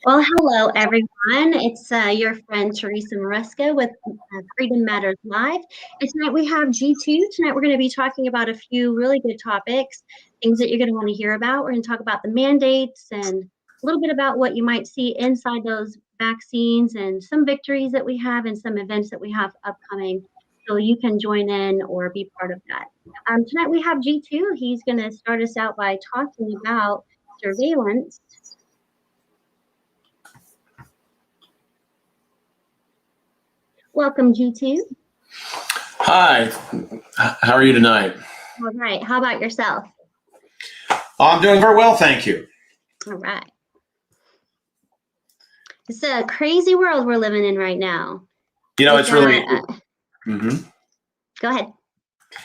Well, hello everyone. It's your friend Theresa Maresca with Freedom Matters Live. And tonight we have G2. Tonight we're going to be talking about a few really good topics, things that you're going to want to hear about. We're going to talk about the mandates and a little bit about what you might see inside those vaccines and some victories that we have and some events that we have upcoming. So you can join in or be part of that. Tonight we have G2. He's going to start us out by talking about surveillance. Welcome, G2. Hi, how are you tonight? All right. How about yourself? I'm doing very well, thank you. All right. It's a crazy world we're living in right now. You know, it's really. Go ahead.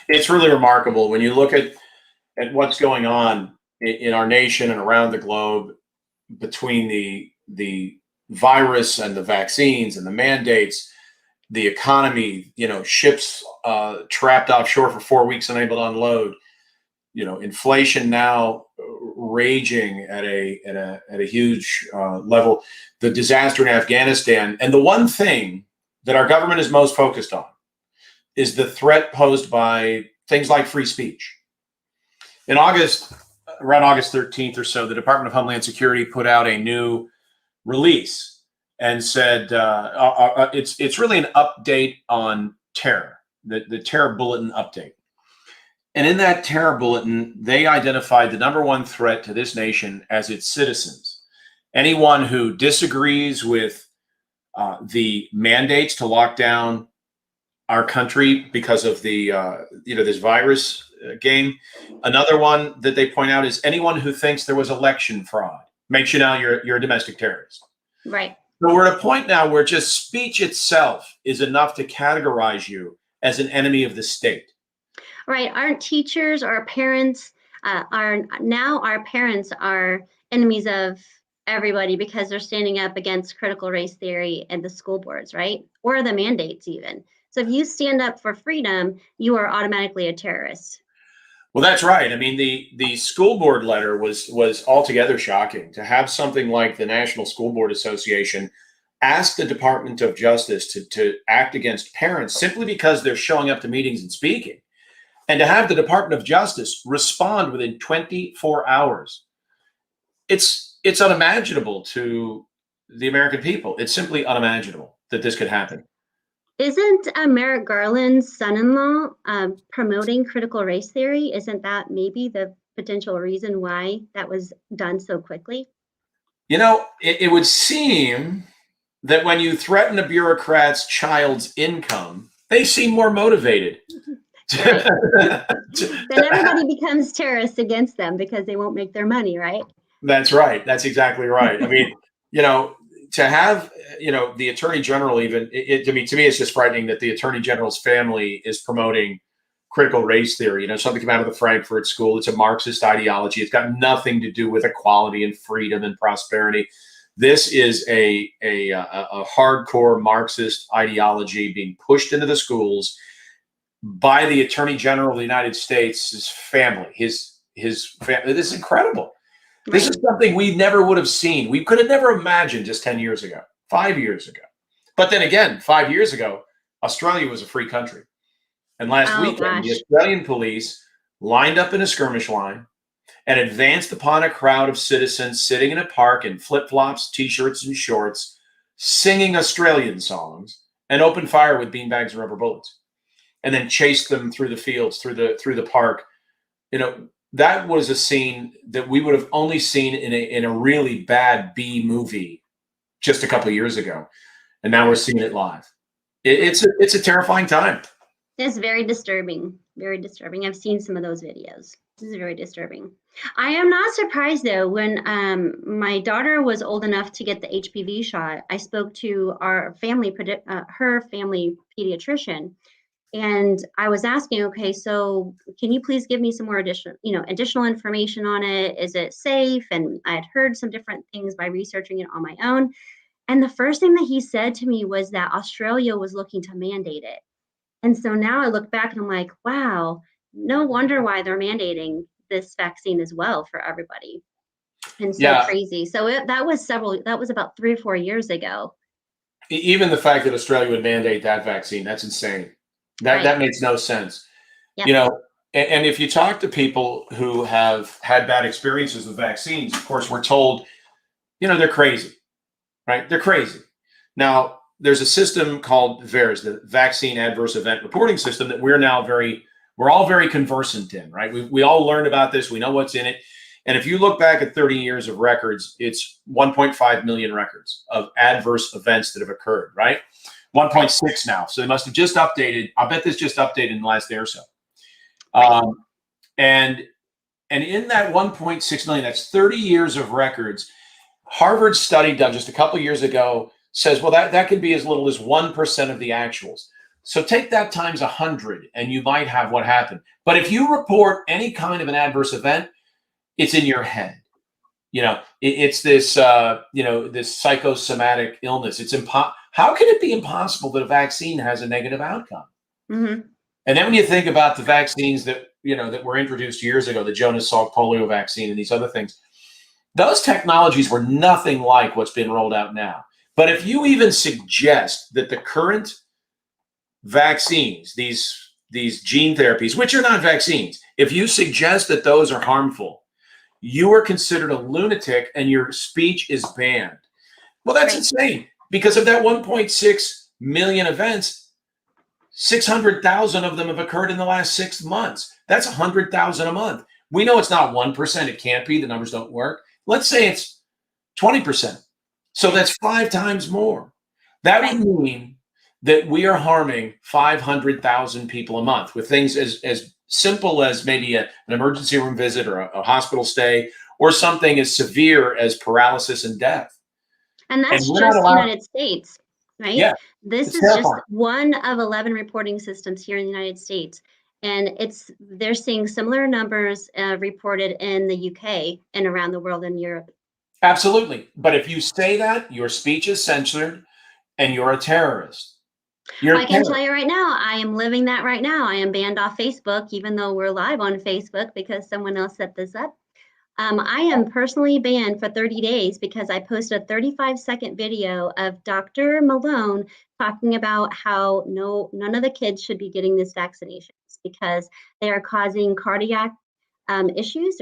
It's really remarkable when you look at what's going on in our nation and around the globe between the virus and the vaccines and the mandates, the economy, ships trapped offshore for 4 weeks, unable to unload, inflation now raging at a huge level, the disaster in Afghanistan. And the one thing that our government is most focused on is the threat posed by things like free speech. In August, around August 13th or so, the Department of Homeland Security put out a new release and said it's really an update on terror, the terror bulletin update. And in that terror bulletin, they identified the number one threat to this nation as its citizens. Anyone who disagrees with the mandates to lock down our country because of the this virus game. Another one that they point out is anyone who thinks there was election fraud makes you now you're a domestic terrorist. Right. So we're at a point now where just speech itself is enough to categorize you as an enemy of the state. Right. Our teachers, our parents our parents are enemies of everybody because they're standing up against critical race theory and the school boards, right? Or the mandates even. So if you stand up for freedom, you are automatically a terrorist. Well, that's right. I mean, the school board letter was altogether shocking. To have something like the National School Board Association ask the Department of Justice to act against parents simply because they're showing up to meetings and speaking, and to have the Department of Justice respond within 24 hours. It's unimaginable to the American people. It's simply unimaginable that this could happen. Isn't Merrick Garland's son-in-law promoting critical race theory? Isn't that maybe the potential reason why that was done so quickly? It would seem that when you threaten a bureaucrat's child's income, they seem more motivated. Right. Then everybody becomes terrorists against them because they won't make their money, right? That's right. That's exactly right. I mean, to have, the Attorney General even, to me, it's just frightening that the Attorney General's family is promoting critical race theory. Something came out of the Frankfurt School. It's a Marxist ideology. It's got nothing to do with equality and freedom and prosperity. This is a hardcore Marxist ideology being pushed into the schools by the Attorney General of the United States' family, his family. This is incredible. Right. This is something we never would have seen. We could have never imagined just 10 years ago, 5 years ago. But then again, 5 years ago, Australia was a free country. And last weekend, the Australian police lined up in a skirmish line and advanced upon a crowd of citizens sitting in a park in flip-flops, T-shirts, and shorts, singing Australian songs, and opened fire with beanbags and rubber bullets, and then chased them through the fields, through the park. That was a scene that we would have only seen in a really bad B movie just a couple of years ago, and now we're seeing it live. It's a terrifying time. It's very disturbing. Very disturbing. I've seen some of those videos. This is very disturbing. I am not surprised though. When my daughter was old enough to get the HPV shot, I spoke to her family pediatrician. And I was asking, okay, so can you please give me some more additional information on it? Is it safe? And I had heard some different things by researching it on my own. And the first thing that he said to me was that Australia was looking to mandate it. And so now I look back and I'm like, wow, no wonder why they're mandating this vaccine as well for everybody. And so Yeah. crazy. So that was about 3 or 4 years ago. Even the fact that Australia would mandate that vaccine, that's insane. That Right. that makes no sense. You Yep. know, and if you talk to people who have had bad experiences with vaccines, of course, we're told, they're crazy, right? They're crazy. Now, there's a system called VAERS, the Vaccine Adverse Event Reporting System, that we're all very conversant in, right? We all learned about this. We know what's in it. And if you look back at 30 years of records, it's 1.5 million records of adverse events that have occurred, right? 1.6 now. So they must have just updated. I bet this just updated in the last day or so. Um, and in that 1.6 million, that's 30 years of records. Harvard study done just a couple of years ago says, well, that can be as little as 1% of the actuals. So take that times 100 and you might have what happened. But if you report any kind of an adverse event, it's in your head. It's this, this psychosomatic illness. How can it be impossible that a vaccine has a negative outcome? Mm-hmm. And then when you think about the vaccines that were introduced years ago, the Jonas Salk polio vaccine and these other things, those technologies were nothing like what's been rolled out now. But if you even suggest that the current vaccines, these gene therapies, which are not vaccines, if you suggest that those are harmful, you are considered a lunatic and your speech is banned. Well, that's insane, because of that 1.6 million events, 600,000 of them have occurred in the last 6 months. That's 100,000 a month. We know it's not 1%. It can't be. The numbers don't work. Let's say it's 20%. So that's 5 times more. That would mean that we are harming 500,000 people a month with things as simple as maybe an emergency room visit or a hospital stay, or something as severe as paralysis and death. And that's we're not just allowed. United States, right? Yeah, This it's is just terrifying. one of 11 reporting systems here in the United States. And they're seeing similar numbers reported in the UK and around the world in Europe. Absolutely. But if you say that, your speech is censored and you're a terrorist. I can tell you right now, I am living that right now. I am banned off Facebook, even though we're live on Facebook because someone else set this up. I am personally banned for 30 days because I posted a 35-second video of Dr. Malone talking about how none of the kids should be getting these vaccinations because they are causing cardiac issues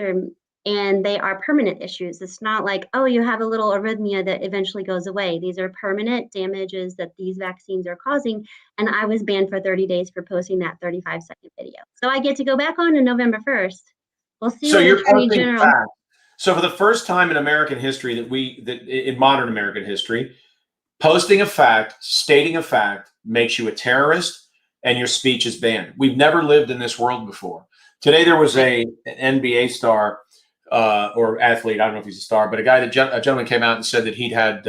and they are permanent issues. It's not like, oh, you have a little arrhythmia that eventually goes away. These are permanent damages that these vaccines are causing. And I was banned for 30 days for posting that 35-second video. So I get to go back on November 1st. We'll see So what you're Attorney posting General. facts. So for the first time in American history that in modern American history, posting a fact, stating a fact makes you a terrorist and your speech is banned. We've never lived in this world before. Today there was an NBA star or athlete, I don't know if he's a star, but a gentleman came out and said that he'd had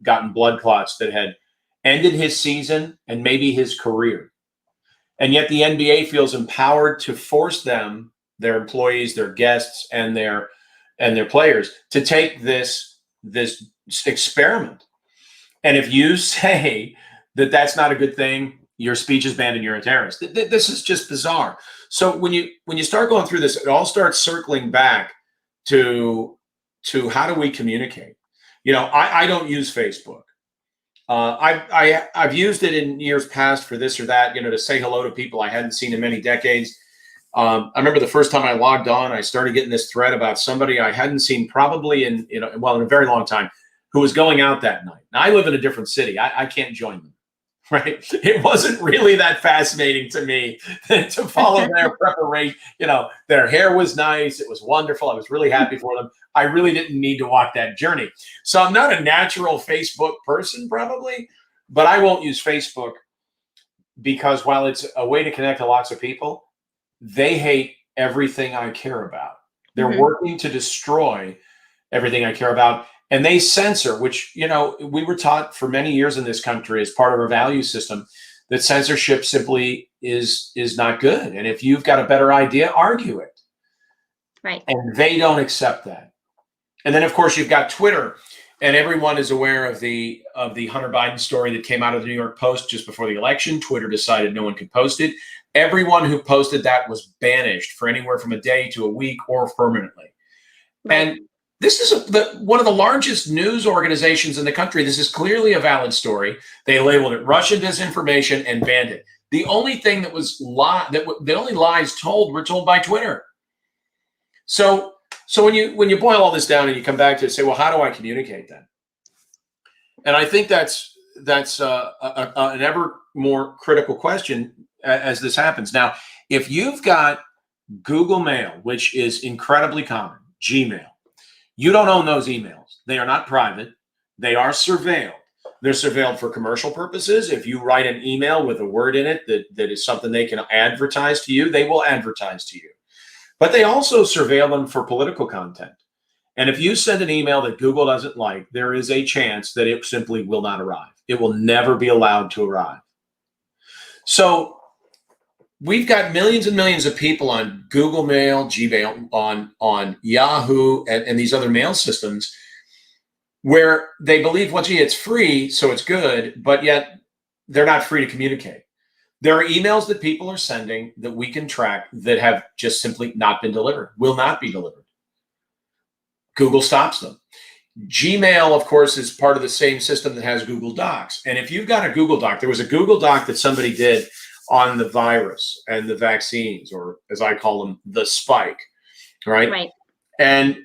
gotten blood clots that had ended his season and maybe his career. And yet the NBA feels empowered to force them, their employees, their guests, and their players to take this experiment. And if you say that that's not a good thing, your speech is banned and you're a terrorist. This is just bizarre. So when you start going through this, it all starts circling back to how do we communicate? I don't use Facebook. I've used it in years past for this or that, to say hello to people I hadn't seen in many decades. I remember the first time I logged on, I started getting this thread about somebody I hadn't seen probably in a very long time, who was going out that night. Now I live in a different city. I can't join them, right? It wasn't really that fascinating to me to follow their preparation. Their hair was nice. It was wonderful. I was really happy for them. I really didn't need to walk that journey. So I'm not a natural Facebook person probably, but I won't use Facebook because while it's a way to connect to lots of people, they hate everything I care about. They're working to destroy everything I care about. And they censor, which, we were taught for many years in this country as part of our value system, that censorship simply is not good. And if you've got a better idea, argue it. Right. And they don't accept that. And then, of course, you've got Twitter. And everyone is aware of the Hunter Biden story that came out of the New York Post just before the election. Twitter decided no one could post it. Everyone who posted that was banished for anywhere from a day to a week or permanently. Right. And This is one of the largest news organizations in the country. This is clearly a valid story. They labeled it Russian disinformation and banned it. The only thing that was the only lies told were told by Twitter. So when you boil all this down and you come back to it, say, well, how do I communicate then? And I think that's an ever more critical question as this happens. Now, if you've got Google Mail, which is incredibly common, Gmail, you don't own those emails. They are not private. They are surveilled. They're surveilled for commercial purposes. If you write an email with a word in it that is something they can advertise to you, they will advertise to you. But they also surveil them for political content. And if you send an email that Google doesn't like, there is a chance that it simply will not arrive. It will never be allowed to arrive. So we've got millions and millions of people on Google Mail, Gmail, on Yahoo, and these other mail systems where they believe, well, gee, it's free, so it's good, but yet they're not free to communicate. There are emails that people are sending that we can track that have just simply not been delivered, will not be delivered. Google stops them. Gmail, of course, is part of the same system that has Google Docs. And if you've got a Google Doc, there was a Google Doc that somebody did on the virus and the vaccines, or as I call them, the spike, right? Right. And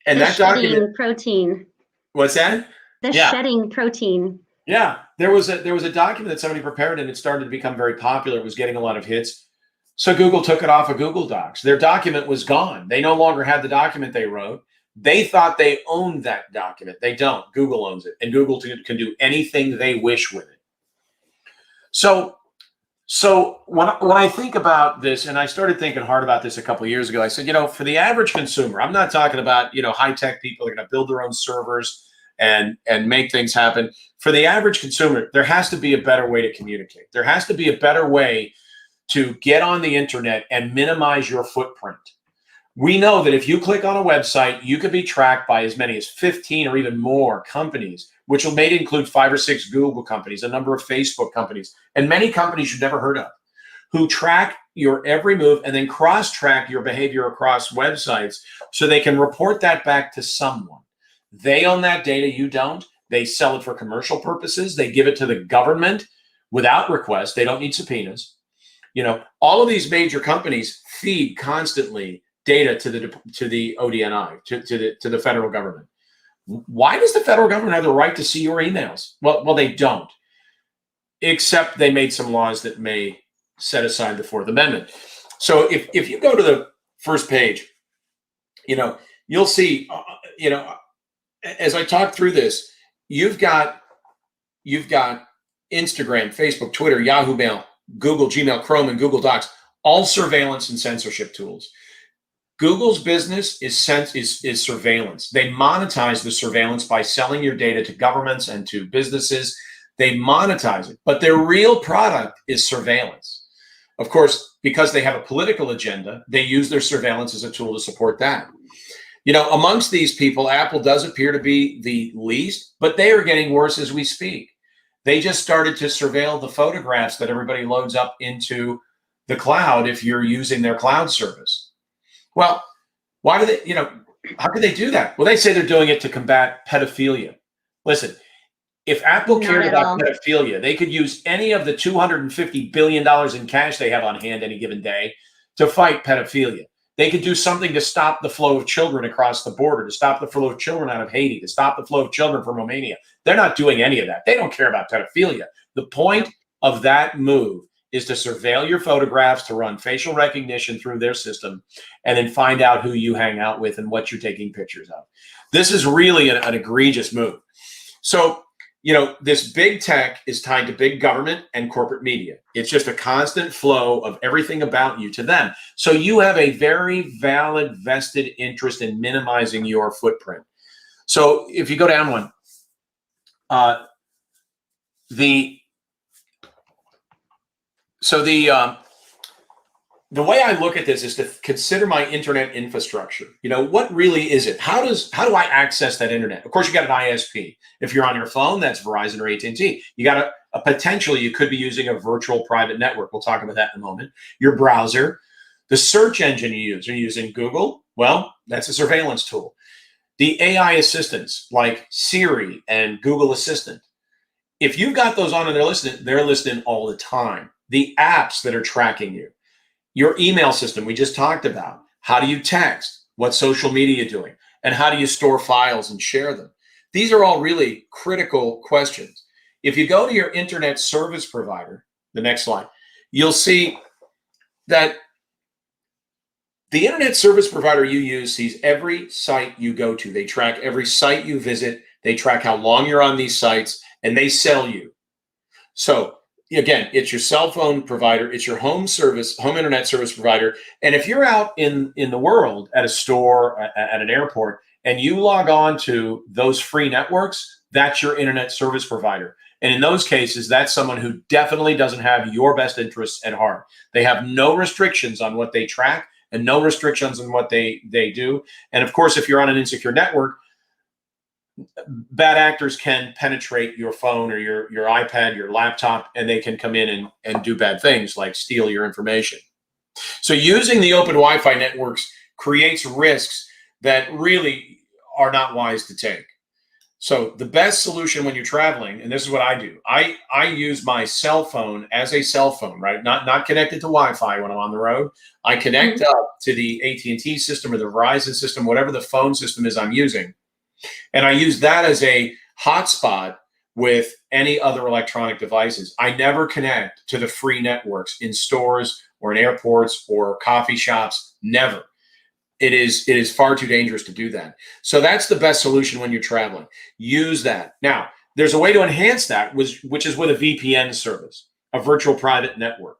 that document, protein. What's that? The shedding protein. Yeah, there was a document that somebody prepared, and it started to become very popular. It was getting a lot of hits. So Google took it off of Google Docs. Their document was gone. They no longer had the document they wrote. They thought they owned that document. They don't. Google owns it, and Google can do anything they wish with it. So when I think about this, and I started thinking hard about this a couple of years ago, I said, for the average consumer, I'm not talking about, high-tech people are going to build their own servers and make things happen. For the average consumer, there has to be a better way to communicate. There has to be a better way to get on the internet and minimize your footprint. We know that if you click on a website, you could be tracked by as many as 15 or even more companies, which may include 5 or 6 Google companies, a number of Facebook companies, and many companies you've never heard of, who track your every move and then cross-track your behavior across websites so they can report that back to someone. They own that data, you don't. They sell it for commercial purposes. They give it to the government without request. They don't need subpoenas. All of these major companies feed constantly data to the ODNI, to the federal government. Why does the federal government have the right to see your emails? Well, they don't, except they made some laws that may set aside the Fourth Amendment. So if you go to the first page, you'll see, as I talk through this, you've got Instagram, Facebook, Twitter, Yahoo Mail, Google, Gmail, Chrome, and Google Docs, all surveillance and censorship tools. Google's business is surveillance. They monetize the surveillance by selling your data to governments and to businesses. They monetize it, but their real product is surveillance. Of course, because they have a political agenda, they use their surveillance as a tool to support that. Amongst these people, Apple does appear to be the least, but they are getting worse as we speak. They just started to surveil the photographs that everybody loads up into the cloud if you're using their cloud service. Well, why do they, how could they do that? Well, they say they're doing it to combat pedophilia. Listen, if Apple cared about pedophilia, they could use any of the $250 billion in cash they have on hand any given day to fight pedophilia. They could do something to stop the flow of children across the border, to stop the flow of children out of Haiti, to stop the flow of children from Romania. They're not doing any of that. They don't care about pedophilia. The point of that move is to surveil your photographs, to run facial recognition through their system, and then find out who you hang out with and what you're taking pictures of. This is really an egregious move. So, this big tech is tied to big government and corporate media. It's just a constant flow of everything about you to them. So you have a very valid vested interest in minimizing your footprint. So if you go down one, the way I look at this is to consider my internet infrastructure. What really is it? How do I access that internet? Of course, you got an ISP. If you're on your phone, that's Verizon or AT&T. You got a potentially, you could be using a virtual private network. We'll talk about that in a moment. Your browser, the search engine you use. Are you using Google? Well, that's a surveillance tool. The AI assistants like Siri and Google Assistant, if you've got those on and they're listening all the time. The apps that are tracking you, your email system we just talked about. How do you text? What social media are you doing? And how do you store files and share them? These are all really critical questions. If you go to your internet service provider, the next slide, you'll see that the internet service provider you use sees every site you go to. They track every site you visit. They track how long you're on these sites, and they sell you. So again, it's your cell phone provider, it's your home internet service provider. And if you're out in the world at a store, at an airport, and you log on to those free networks, that's your internet service provider. And in those cases, that's someone who definitely doesn't have your best interests at heart. They have no restrictions on what they track and no restrictions on what they do. And of course, if you're on an insecure network, bad actors can penetrate your phone or your iPad, your laptop, and they can come in and do bad things like steal your information. So using the open Wi-Fi networks creates risks that really are not wise to take. So the best solution when you're traveling, and this is what I do, I use my cell phone as a cell phone, right? Not connected to Wi-Fi when I'm on the road. I connect up to the AT&T system or the Verizon system, whatever the phone system is I'm using. And I use that as a hotspot with any other electronic devices. I never connect to the free networks in stores or in airports or coffee shops. Never. It is far too dangerous to do that. So that's the best solution when you're traveling. Use that. Now, there's a way to enhance that, which is with a VPN service, a virtual private network.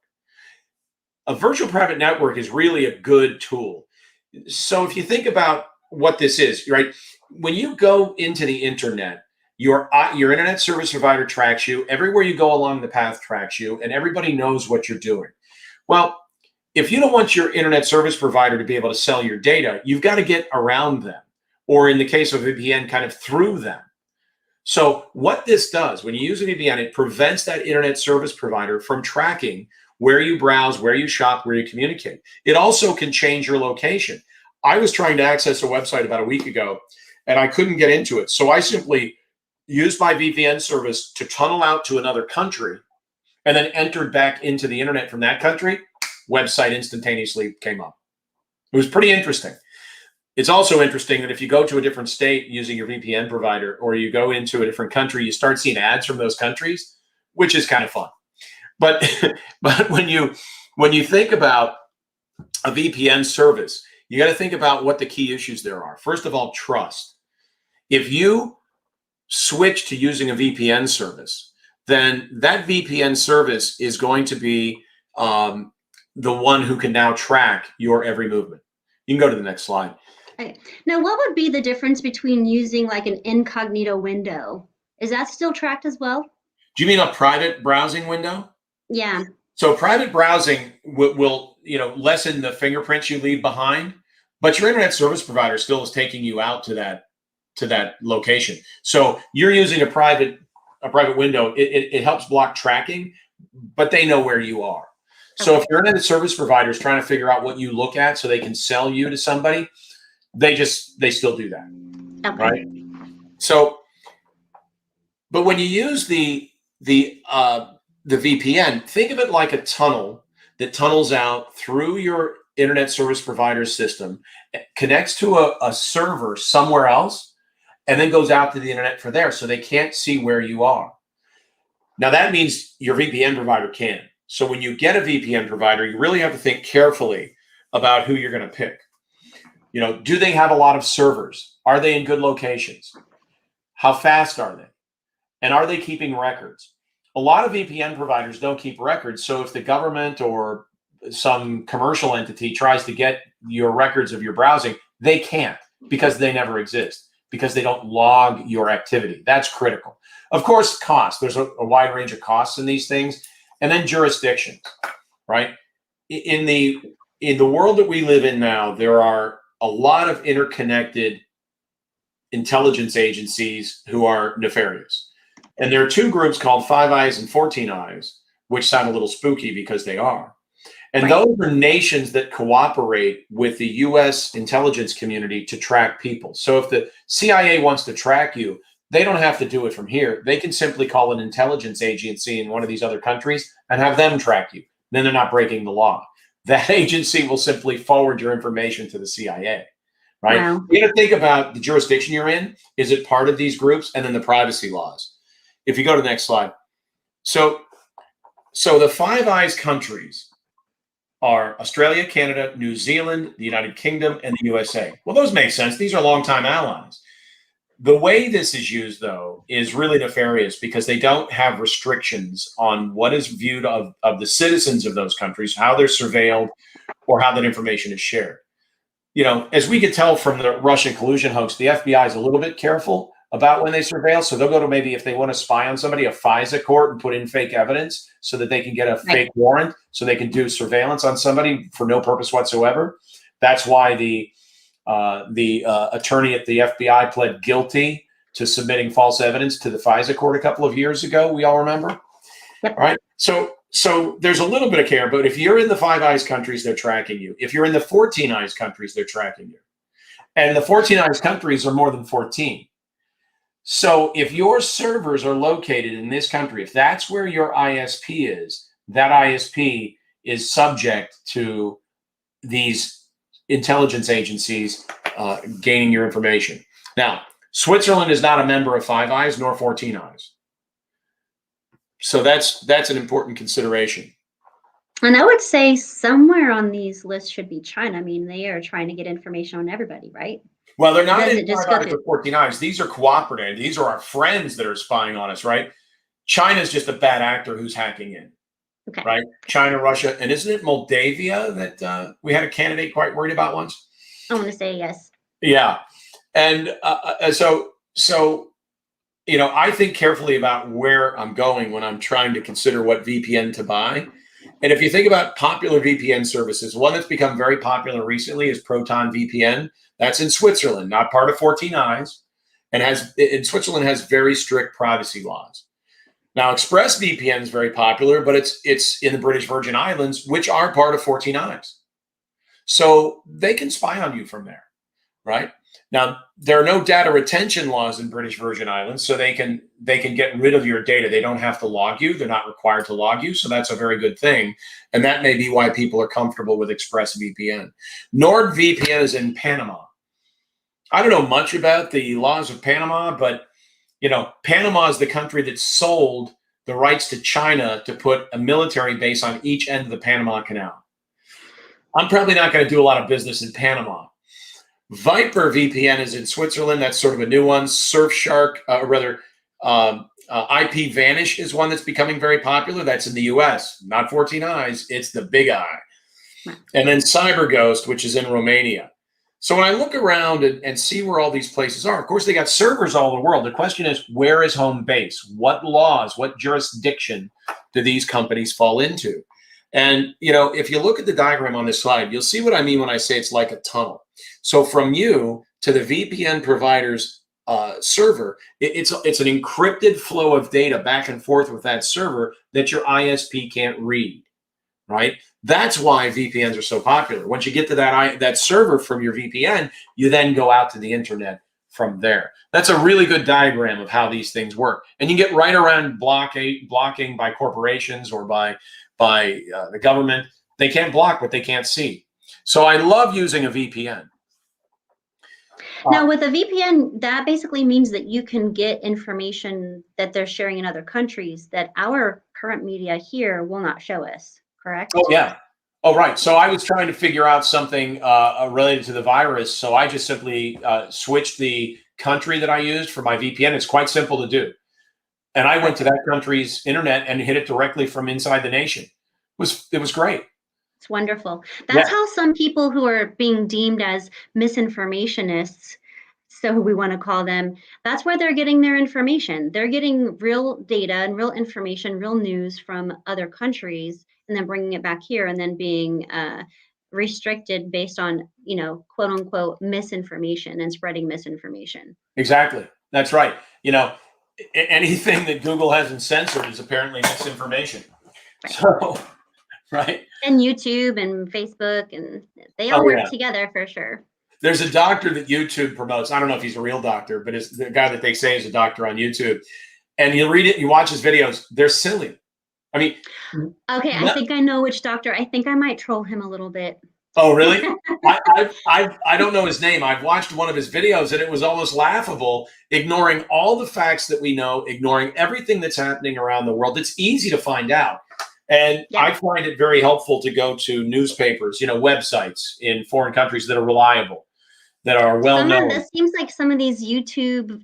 A virtual private network is really a good tool. So if you think about what this is, right? When you go into the internet, your internet service provider tracks you. Everywhere you go along the path tracks you, and everybody knows what you're doing. Well, if you don't want your internet service provider to be able to sell your data, you've got to get around them, or in the case of VPN, kind of through them. So what this does, when you use a VPN, it prevents that internet service provider from tracking where you browse, where you shop, where you communicate. It also can change your location. I was trying to access a website about a week ago, and I couldn't get into it. So I simply used my VPN service to tunnel out to another country and then entered back into the internet from that country. Website instantaneously came up. It was pretty interesting. It's also interesting that if you go to a different state using your VPN provider, or you go into a different country, you start seeing ads from those countries, which is kind of fun. But but when you think about a VPN service, you got to think about what the key issues there are. First of all, trust. If you switch to using a VPN service, then that VPN service is going to be the one who can now track your every movement. You can go to the next slide. Okay. Now, what would be the difference between using like an incognito window? Is that still tracked as well? Do you mean a private browsing window? Yeah. So private browsing will lessen the fingerprints you leave behind, but your internet service provider still is taking you out to that location. So you're using a private window. It helps block tracking, but they know where you are. So if your internet service provider is trying to figure out what you look at so they can sell you to somebody, they still do that. Okay. Right? So, but when you use the VPN, think of it like a tunnel that tunnels out through your internet service provider system, connects to a server somewhere else, and then goes out to the internet for there, so they can't see where you are. Now that means your VPN provider can. So when you get a VPN provider, you really have to think carefully about who you're going to pick. Do they have a lot of servers? Are they in good locations? How fast are they? And are they keeping records? A lot of VPN providers don't keep records. So if the government or some commercial entity tries to get your records of your browsing, they can't, because they never exist, because they don't log your activity. That's critical. Of course, cost. There's a wide range of costs in these things. And then jurisdictions, right? In the world that we live in now, there are a lot of interconnected intelligence agencies who are nefarious. And there are two groups called Five Eyes and 14 Eyes, which sound a little spooky because they are. And those are nations that cooperate with the U.S. intelligence community to track people. So if the CIA wants to track you, they don't have to do it from here. They can simply call an intelligence agency in one of these other countries and have them track you. Then they're not breaking the law. That agency will simply forward your information to the CIA, right? Wow. You got to think about the jurisdiction you're in. Is it part of these groups? And then the privacy laws. If you go to the next slide. So the Five Eyes countries are Australia, Canada, New Zealand, the United Kingdom, and the USA. Well, those make sense. These are longtime allies. The way this is used, though, is really nefarious because they don't have restrictions on what is viewed of the citizens of those countries, how they're surveilled, or how that information is shared. You know, as we could tell from the Russian collusion hoax, the FBI is a little bit careful about when they surveil. So they'll go to, maybe if they want to spy on somebody, a FISA court and put in fake evidence so that they can get a fake warrant so they can do surveillance on somebody for no purpose whatsoever. That's why the attorney at the FBI pled guilty to submitting false evidence to the FISA court a couple of years ago. We all remember. Yep. All right. So there's a little bit of care, but if you're in the Five Eyes countries, they're tracking you. If you're in the 14 Eyes countries, they're tracking you. And the 14 Eyes countries are more than 14. So if your servers are located in this country, if that's where your ISP is, that ISP is subject to these intelligence agencies gaining your information. Now, Switzerland is not a member of Five Eyes nor 14 Eyes. So that's an important consideration. And I would say somewhere on these lists should be China. I mean, they are trying to get information on everybody, right? Well, they're not in Five Eyes or 14 Eyes. These are cooperative. These are our friends that are spying on us, right? China's just a bad actor who's hacking in, right? China, Russia, and isn't it Moldavia that we had a candidate quite worried about once? I want to say yes. Yeah, and so you know, I think carefully about where I'm going when I'm trying to consider what VPN to buy. And if you think about popular VPN services, one that's become very popular recently is Proton VPN. That's in Switzerland, not part of 14 Eyes, and Switzerland has very strict privacy laws. Now, ExpressVPN is very popular, but it's in the British Virgin Islands, which are part of 14 Eyes. So they can spy on you from there, right? Now, there are no data retention laws in British Virgin Islands, so they can get rid of your data. They don't have to log you. They're not required to log you, so that's a very good thing. And that may be why people are comfortable with ExpressVPN. NordVPN is in Panama. I don't know much about the laws of Panama, but you know, Panama is the country that sold the rights to China to put a military base on each end of the Panama Canal. I'm probably not going to do a lot of business in Panama. Viper VPN is in Switzerland. That's sort of a new one. Surfshark, IP Vanish is one that's becoming very popular. That's in the US, not 14 Eyes. It's the big eye. And then CyberGhost, which is in Romania. So when I look around and see where all these places are, of course, they got servers all over the world. The question is, where is home base? What laws, what jurisdiction do these companies fall into? And, you know, if you look at the diagram on this slide, you'll see what I mean when I say it's like a tunnel. So from you to the VPN provider's server, it's an encrypted flow of data back and forth with that server that your ISP can't read, right? That's why VPNs are so popular. Once you get to that server from your VPN, you then go out to the internet from there. That's a really good diagram of how these things work. And you get right around blocking by corporations or by the government. They can't block what they can't see. So I love using a VPN. Now, with a VPN, that basically means that you can get information that they're sharing in other countries that our current media here will not show us, correct? Oh, yeah. Oh, right. So I was trying to figure out something related to the virus. So I just simply switched the country that I used for my VPN. It's quite simple to do. And I went to that country's internet and hit it directly from inside the nation. It was great. It's wonderful. That's how some people who are being deemed as misinformationists, so we want to call them, that's where they're getting their information. They're getting real data and real information, real news from other countries, and then bringing it back here and then being restricted based on, you know, quote unquote, misinformation and spreading misinformation. Exactly. That's right. You know, anything that Google hasn't censored is apparently misinformation. Right. So, right. And YouTube and Facebook, and they all Oh work yeah. together for sure. There's a doctor that YouTube promotes. I don't know if he's a real doctor, but it's the guy that they say is a doctor on YouTube. And you read it, you watch his videos. They're silly. I mean, Okay, I think I know which doctor. I think I might troll him a little bit. oh, really? I don't know his name. I've watched one of his videos and it was almost laughable, ignoring all the facts that we know, ignoring everything that's happening around the world. It's easy to find out. And Yeah. I find it very helpful to go to newspapers, websites in foreign countries that are reliable, that are well known. It seems like some of these YouTube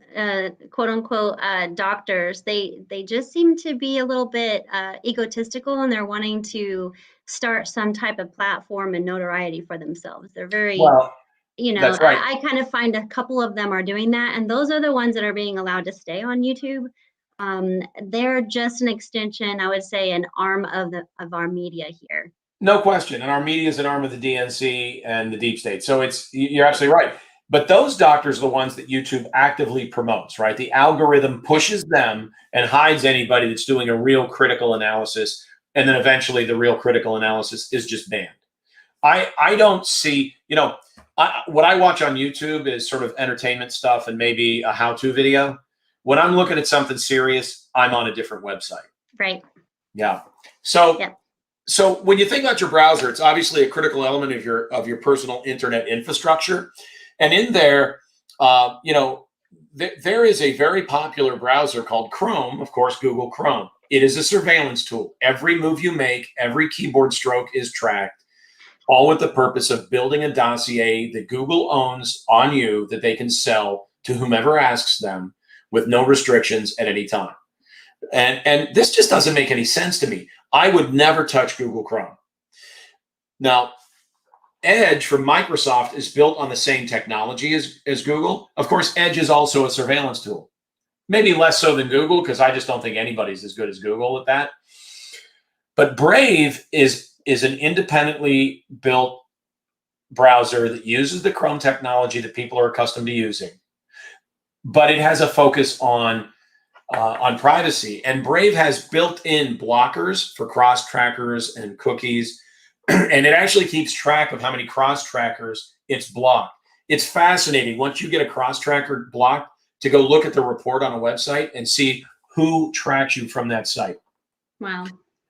quote unquote doctors, they just seem to be a little bit egotistical, and they're wanting to start some type of platform and notoriety for themselves. They're very, Well, that's right. I kind of find a couple of them are doing that, and those are the ones that are being allowed to stay on YouTube. They're just an extension, I would say, an arm of our media here. No question. And our media is an arm of the DNC and the deep state. So you're absolutely right. But those doctors are the ones that YouTube actively promotes, right? The algorithm pushes them and hides anybody that's doing a real critical analysis. And then eventually the real critical analysis is just banned. I don't see, what I watch on YouTube is sort of entertainment stuff and maybe a how-to video. When I'm looking at something serious, I'm on a different website. Right. Yeah. So when you think about your browser, it's obviously a critical element of your personal internet infrastructure. And in there, there is a very popular browser called Chrome, of course, Google Chrome. It is a surveillance tool. Every move you make, every keyboard stroke is tracked, all with the purpose of building a dossier that Google owns on you that they can sell to whomever asks them with no restrictions at any time. And this just doesn't make any sense to me. I would never touch Google Chrome. Now, Edge from Microsoft is built on the same technology as Google. Of course, Edge is also a surveillance tool. Maybe less so than Google, because I just don't think anybody's as good as Google at that. But Brave is an independently built browser that uses the Chrome technology that people are accustomed to using. But it has a focus on privacy. And Brave has built-in blockers for cross-trackers and cookies. And it actually keeps track of how many cross-trackers it's blocked. It's fascinating once you get a cross-tracker blocked to go look at the report on a website and see who tracks you from that site. Wow.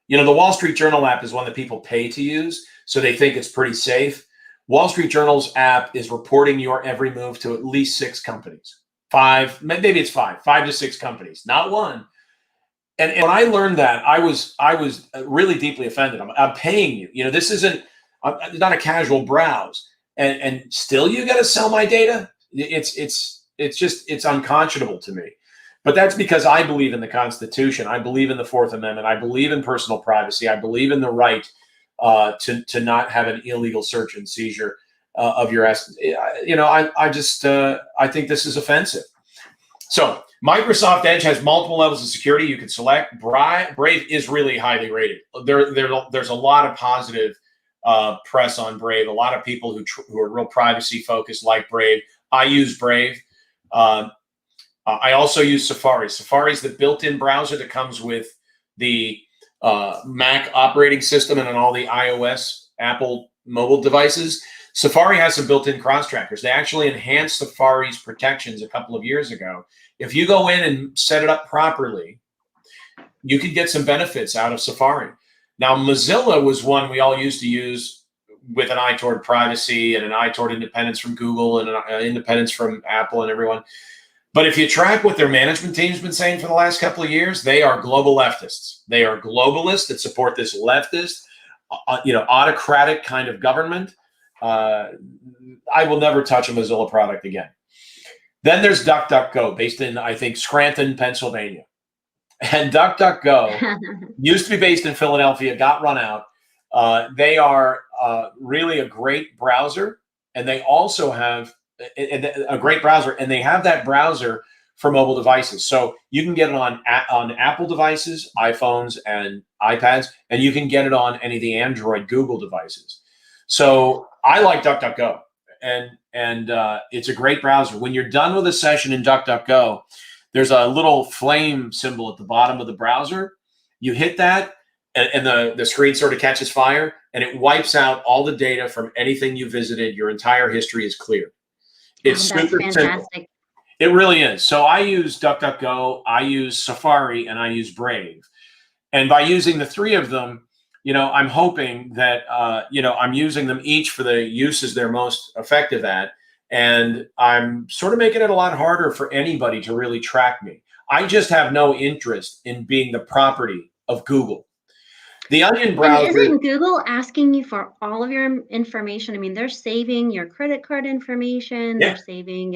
The Wall Street Journal app is one that people pay to use, so they think it's pretty safe. Wall Street Journal's app is reporting your every move to at least 6 companies. 5, maybe it's 5 to 6 companies, not one. And when I learned that, I was really deeply offended. I'm paying you. This isn't not a casual browse, and still you got to sell my data. It's unconscionable to me. But that's because I believe in the Constitution. I believe in the Fourth Amendment. I believe in personal privacy. I believe in the right to not have an illegal search and seizure of your assets. I think this is offensive. So Microsoft Edge has multiple levels of security you can select. Brave is really highly rated. There's a lot of positive press on Brave. A lot of people who are real privacy focused like Brave. I use Brave. I also use Safari. Safari is the built-in browser that comes with the Mac operating system and on all the iOS Apple mobile devices. Safari has some built-in cross-trackers. They actually enhanced Safari's protections a couple of years ago. If you go in and set it up properly, you can get some benefits out of Safari. Now, Mozilla was one we all used to use with an eye toward privacy and an eye toward independence from Google and an independence from Apple and everyone. But if you track what their management team's been saying for the last couple of years, they are global leftists. They are globalists that support this leftist, autocratic kind of government. I will never touch a Mozilla product again. Then there's DuckDuckGo, based in, I think, Scranton, Pennsylvania. And DuckDuckGo used to be based in Philadelphia, got run out. They are really a great browser, and they also have a great browser, and they have that browser for mobile devices. So you can get it on Apple devices, iPhones, and iPads, and you can get it on any of the Android Google devices. So I like DuckDuckGo, and it's a great browser. When you're done with a session in DuckDuckGo, there's a little flame symbol at the bottom of the browser. You hit that, and the screen sort of catches fire and it wipes out all the data from anything you visited. Your entire history is cleared. It's Oh, that's super simple. fantastic. It really is. So I use DuckDuckGo, I use Safari, and I use Brave. And by using the three of them, I'm hoping that, I'm using them each for the uses they're most effective at. And I'm sort of making it a lot harder for anybody to really track me. I just have no interest in being the property of Google. The Onion And browser, isn't Google asking you for all of your information? I mean, they're saving your credit card information, yeah, they're saving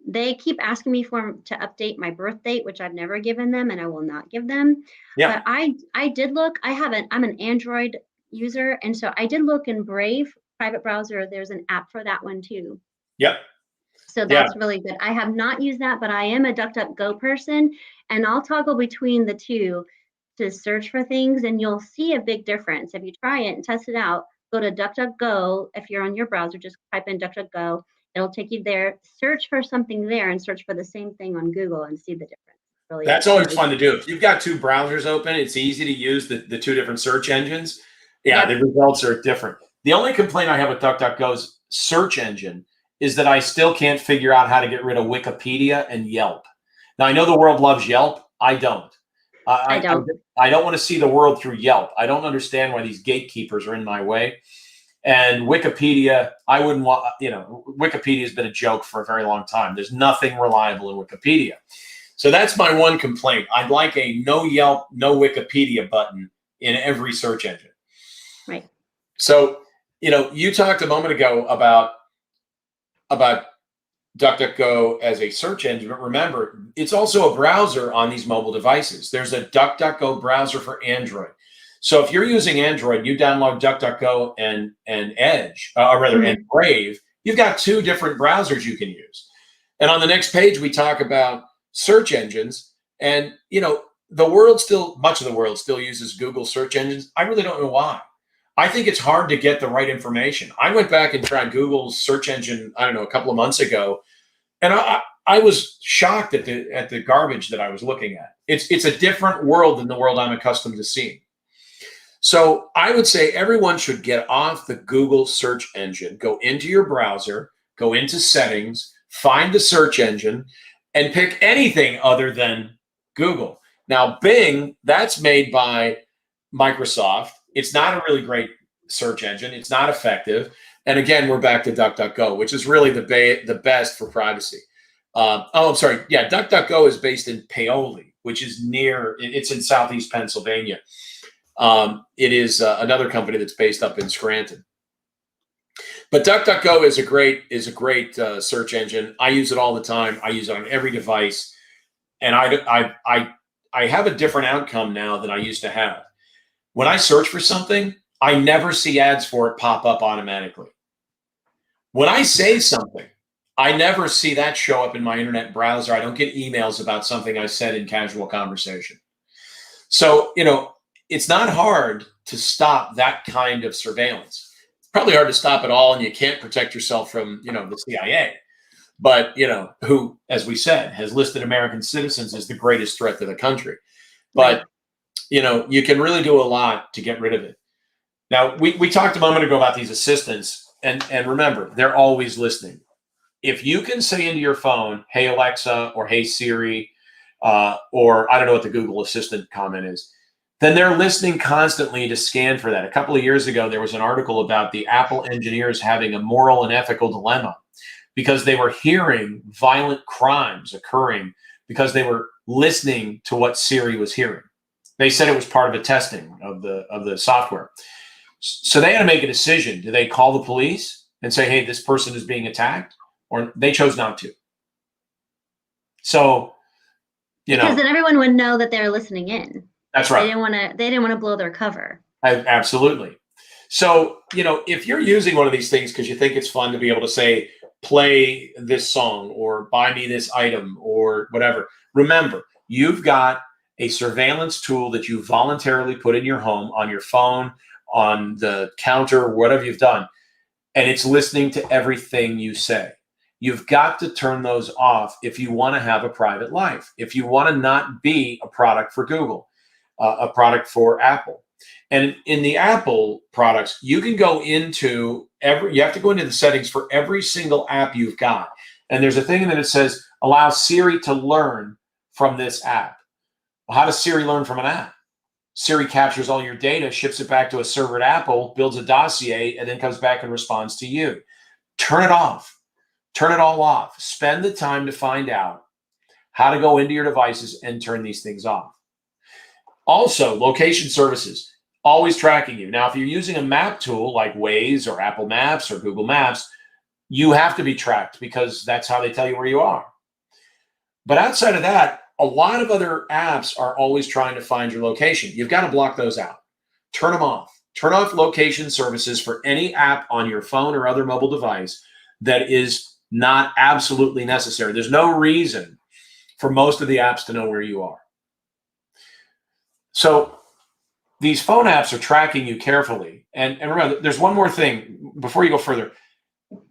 they keep asking me to update my birth date, which I've never given them and I will not give them. yeah, But I did look, I'm an Android user, and so I did look in Brave private browser. There's an app for that one too. yep, So yeah. that's really good. I have not used that, but I am a DuckDuckGo person, and I'll toggle between the two to search for things, and you'll see a big difference. If you try it and test it out, go to DuckDuckGo. If you're on your browser, just type in DuckDuckGo. It'll take you there. Search for something there and search for the same thing on Google and see the difference. Really, That's always really fun to cool. do. If you've got two browsers open, it's easy to use the two different search engines. Yeah, Yep, the results are different. The only complaint I have with DuckDuckGo's search engine is that I still can't figure out how to get rid of Wikipedia and Yelp. Now, I know the world loves Yelp. I don't. I I, I, don't. I don't want to see the world through Yelp. I don't understand why these gatekeepers are in my way. And Wikipedia, I wouldn't want, Wikipedia has been a joke for a very long time. There's nothing reliable in Wikipedia. So that's my one complaint. I'd like a no Yelp, no Wikipedia button in every search engine. Right. So, you talked a moment ago about DuckDuckGo as a search engine, but remember, it's also a browser on these mobile devices. There's a DuckDuckGo browser for Android. So if you're using Android, you download DuckDuckGo and Edge, or rather, and Brave. You've got two different browsers you can use. And on the next page, we talk about search engines, and much of the world still uses Google search engines. I really don't know why. I think it's hard to get the right information. I went back and tried Google's search engine, I don't know, a couple of months ago, and I was shocked at the garbage that I was looking at. It's a different world than the world I'm accustomed to seeing. So I would say everyone should get off the Google search engine, go into your browser, go into settings, find the search engine, and pick anything other than Google. Now, Bing, that's made by Microsoft. It's not a really great search engine. It's not effective. And again, we're back to DuckDuckGo, which is really the best for privacy. I'm sorry. Yeah, DuckDuckGo is based in Paoli, which is it's in Southeast Pennsylvania. It is another company that's based up in Scranton. But DuckDuckGo is a great search engine. I use it all the time. I use it on every device, and I have a different outcome now than I used to have. When I search for something, I never see ads for it pop up automatically. When I say something, I never see that show up in my internet browser. I don't get emails about something I said in casual conversation. So, it's not hard to stop that kind of surveillance. It's probably hard to stop it all, and you can't protect yourself from, the CIA. But, who, as we said, has listed American citizens as the greatest threat to the country. But, Right. You can really do a lot to get rid of it. Now, we talked a moment ago about these assistants, and remember, they're always listening. If you can say into your phone, "Hey Alexa," or "Hey Siri," or I don't know what the Google Assistant comment is, then they're listening constantly to scan for that. A couple of years ago, there was an article about the Apple engineers having a moral and ethical dilemma because they were hearing violent crimes occurring because they were listening to what Siri was hearing. They said it was part of a testing of the software. So they had to make a decision. Do they call the police and say, "Hey, this person is being attacked," or they chose not to? So, Because then everyone would know that they're listening in. that's They right. didn't want to blow their cover. Absolutely. So, if you're using one of these things because you think it's fun to be able to say, "Play this song," or "Buy me this item," or whatever, remember, you've got a surveillance tool that you voluntarily put in your home, on your phone, on the counter, whatever you've done, and it's listening to everything you say. You've got to turn those off if you want to have a private life, if you want to not be a product for Google, a product for Apple. And in the Apple products, you can go into you have to go into the settings for every single app you've got. And there's a thing that it says, allow Siri to learn from this app. Well, how does Siri learn from an app? Siri captures all your data, ships it back to a server at Apple, builds a dossier, and then comes back and responds to you. Turn it off. Turn it all off. Spend the time to find out how to go into your devices and turn these things off. Also, location services, always tracking you. Now, if you're using a map tool like Waze or Apple Maps or Google Maps, you have to be tracked because that's how they tell you where you are. But outside of that, a lot of other apps are always trying to find your location. You've got to block those out. Turn them off. Turn off location services for any app on your phone or other mobile device that is not absolutely necessary. There's no reason for most of the apps to know where you are. So these phone apps are tracking you carefully. And remember, there's one more thing before you go further.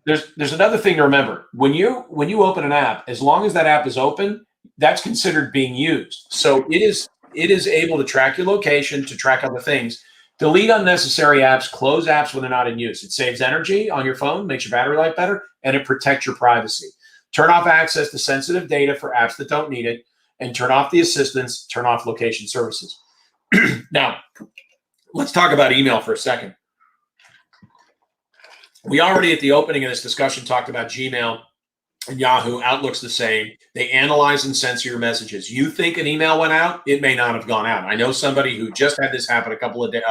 There's another thing to remember. When you open an app, as long as that app is open, that's considered being used. So it is able to track your location, to track other things. Delete unnecessary apps, close apps when they're not in use. It saves energy on your phone, makes your battery life better, and it protects your privacy. Turn off access to sensitive data for apps that don't need it, and turn off the assistants, turn off location services. Now, let's talk about email for a second. We already at the opening of this discussion talked about Gmail and Yahoo. Outlook's the same. They analyze and censor your messages. You think an email went out, it may not have gone out. I know somebody who just had this happen a couple of days,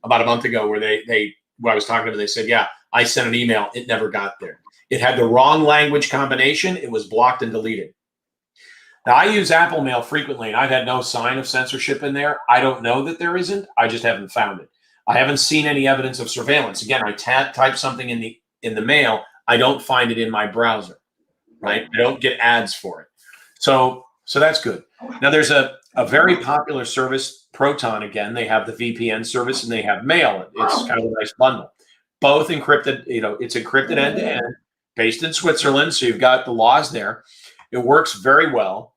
about a month ago, where when I was talking to them, they said, yeah, I sent an email. It never got there. It had the wrong language combination. It was blocked and deleted. Now, I use Apple Mail frequently, and I've had no sign of censorship in there. I don't know that there isn't. I just haven't found it. I haven't seen any evidence of surveillance. Again, I type something in the mail. I don't find it in my browser, right? I don't get ads for it. So that's good. Now, there's a very popular service, Proton. Again, they have the VPN service and they have mail. It's kind of a nice bundle. Both encrypted. It's encrypted end to end, based in Switzerland. So you've got the laws there. It works very well.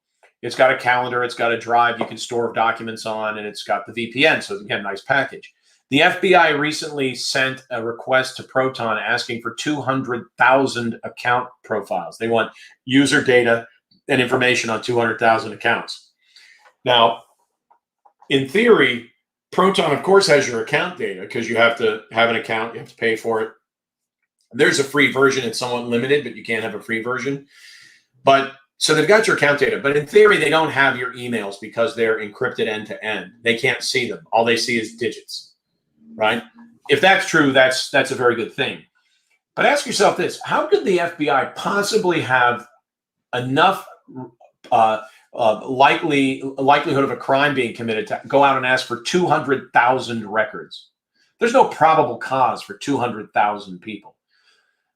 It's got a calendar. It's got a drive you can store documents on, and it's got the VPN. So again, nice package. The FBI recently sent a request to Proton asking for 200,000 account profiles. They want user data and information on 200,000 accounts. Now, in theory, Proton, of course, has your account data because you have to have an account. You have to pay for it. There's a free version. It's somewhat limited, but you can't have a free version. So they've got your account data, but in theory, they don't have your emails because they're encrypted end to end. They can't see them. All they see is digits. Right? If that's true, that's a very good thing. But ask yourself this: how could the FBI possibly have enough likelihood of a crime being committed to go out and ask for 200,000 records? There's no probable cause for 200,000 people.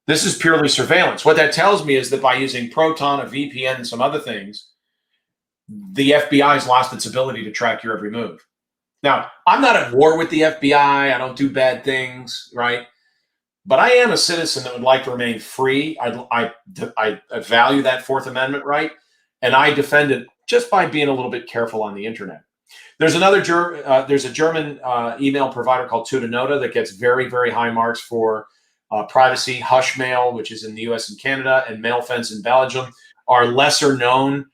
This is purely surveillance. What that tells me is that by using Proton, a VPN, and some other things, the FBI has lost its ability to track your every move. Now, I'm not at war with the FBI. I don't do bad things, right? But I am a citizen that would like to remain free. I value that Fourth Amendment right, and I defend it just by being a little bit careful on the internet. There's there's a German email provider called Tutanota that gets very, very high marks for privacy. Hushmail, which is in the U.S. and Canada, and MailFence in Belgium are lesser known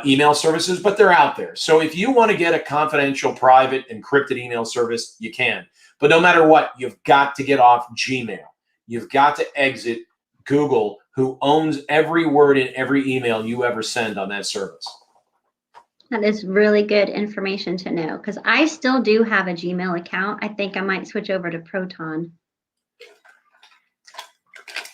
email services, but they're out there. So if you want to get a confidential, private, encrypted email service, you can. But no matter what, you've got to get off Gmail. You've got to exit Google, who owns every word in every email you ever send on that service. That is really good information to know, because I still do have a Gmail account. I think I might switch over to Proton.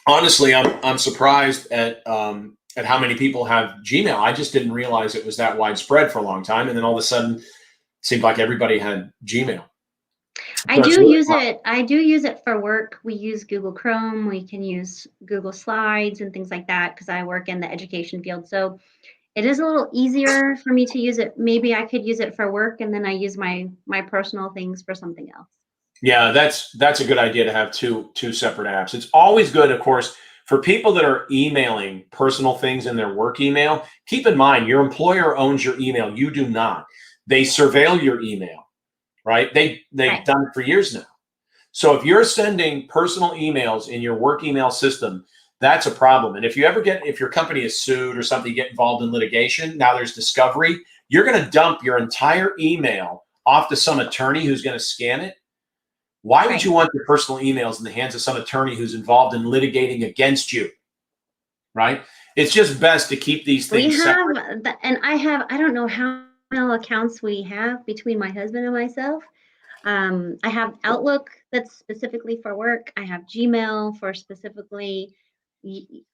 Honestly, I'm surprised at how many people have Gmail. I just didn't realize it was that widespread for a long time. And then all of a sudden, it seemed like everybody had Gmail. I do use it. I do use it for work. We use Google Chrome. We can use Google Slides and things like that because I work in the education field. So it is a little easier for me to use it. Maybe I could use it for work, and then I use my personal things for something else. Yeah, that's a good idea to have two separate apps. It's always good, of course, for people that are emailing personal things in their work email. Keep in mind, your employer owns your email. You do not. They surveil your email. right? They've Right. done it for years now. So if you're sending personal emails in your work email system, that's a problem. And if your company is sued or something, you get involved in litigation, now there's discovery, you're going to dump your entire email off to some attorney who's going to scan it. Why would you want your personal emails in the hands of some attorney who's involved in litigating against you? Right? It's just best to keep these things separate. And I don't know how many accounts we have between my husband and myself. I have Outlook that's specifically for work. I have Gmail for specifically,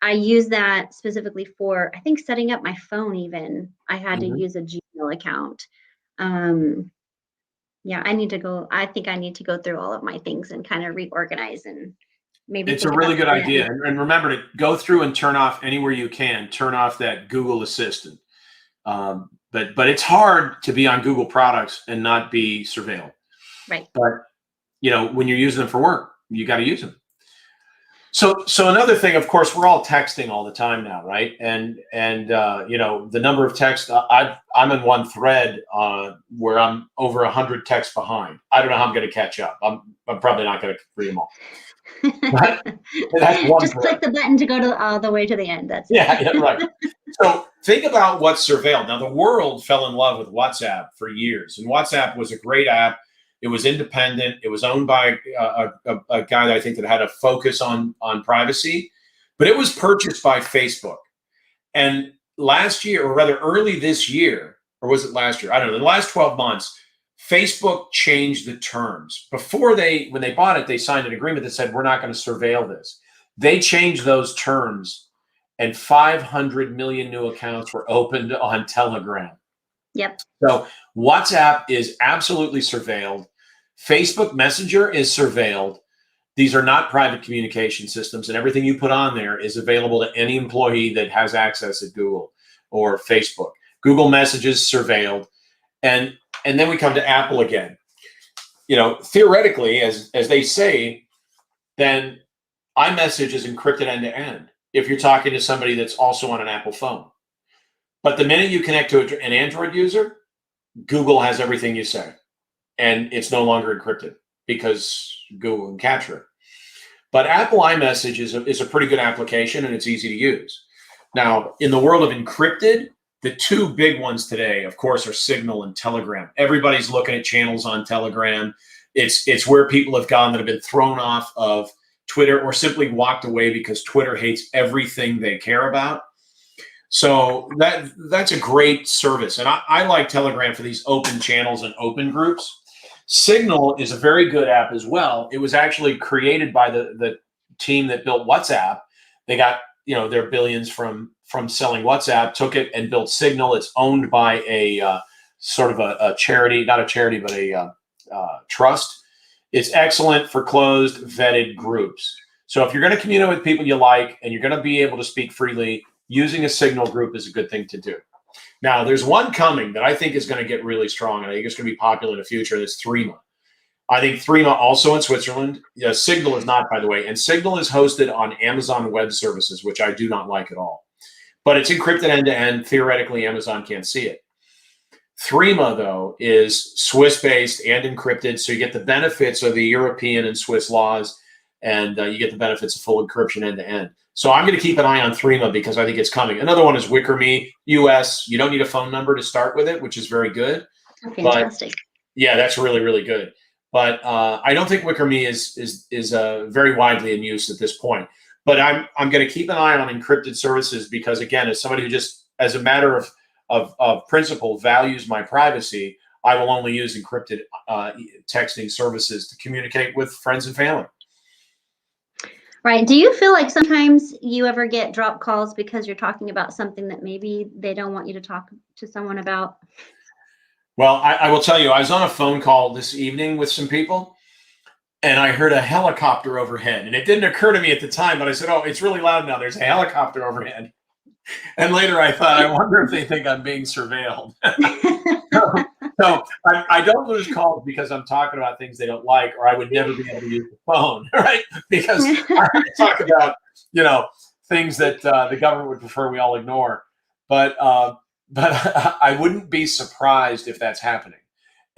I use that specifically for, I think, setting up my phone even. I had to Mhm. use a Gmail account. Yeah, I think I need to go through all of my things and kind of reorganize and maybe It's a think really about good doing that. idea. And remember to go through and turn off anywhere you can, turn off that Google Assistant. But it's hard to be on Google products and not be surveilled. Right. But when you're using them for work, you got to use them. So another thing, of course, we're all texting all the time now, right? And the number of texts, I'm in one thread where I'm over 100 texts behind. I don't know how I'm going to catch up. I'm probably not going to read them all. Right? That's one Just thread. click the button to go to all the way to the end. That's Yeah, right. So think about what's surveilled. Now, the world fell in love with WhatsApp for years, and WhatsApp was a great app. It was independent. It was owned by a guy that I think that had a focus on privacy, but it was purchased by Facebook. And last year, or rather early this year, or was it last year? I don't know. In the last 12 months, Facebook changed the terms. When they bought it, they signed an agreement that said, we're not going to surveil this. They changed those terms, and 500 million new accounts were opened on Telegram. Yep. So WhatsApp is absolutely surveilled. Facebook Messenger is surveilled. These are not private communication systems, and everything you put on there is available to any employee that has access at Google or Facebook. Google Messages surveilled, and then we come to Apple again. Theoretically, as they say, then iMessage is encrypted end to end if you're talking to somebody that's also on an Apple phone. But the minute you connect to an Android user, Google has everything you say, and it's no longer encrypted because Google can capture it. But Apple iMessage is a pretty good application, and it's easy to use. Now, in the world of encrypted, the two big ones today, of course, are Signal and Telegram. Everybody's looking at channels on Telegram. It's where people have gone that have been thrown off of Twitter or simply walked away because Twitter hates everything they care about. So that's a great service. And I like Telegram for these open channels and open groups. Signal is a very good app as well. It was actually created by the team that built WhatsApp. They got their billions from selling WhatsApp, took it and built Signal. It's owned by a sort of a charity, not a charity, but a trust. It's excellent for closed, vetted groups. So if you're going to communicate with people you like and you're going to be able to speak freely, using a Signal group is a good thing to do. Now, there's one coming that I think is going to get really strong, and I think it's going to be popular in the future. That's Threema. I think Threema also in Switzerland. Signal is not, by the way, and Signal is hosted on Amazon Web Services, which I do not like at all. But it's encrypted end to end. Theoretically, Amazon can't see it. Threema, though, is Swiss-based and encrypted, so you get the benefits of the European and Swiss laws, and you get the benefits of full encryption end to end. So I'm going to keep an eye on Threema because I think it's coming. Another one is WickerMe US. You don't need a phone number to start with it, which is very good. Fantastic. But yeah, that's really, really good. But I don't think WickerMe is very widely in use at this point. But I'm going to keep an eye on encrypted services because, again, as somebody who just, as a matter of principle, values my privacy, I will only use encrypted texting services to communicate with friends and family. Right. Do you feel like sometimes you ever get drop calls because you're talking about something that maybe they don't want you to talk to someone about? Well, I will tell you, I was on a phone call this evening with some people, and I heard a helicopter overhead. And it didn't occur to me at the time, but I said, oh, it's really loud now. There's a helicopter overhead. And later I thought, I wonder if they think I'm being surveilled. So I don't lose calls because I'm talking about things they don't like, or I would never be able to use the phone, right? Because I talk about, things that the government would prefer we all ignore. But I wouldn't be surprised if that's happening.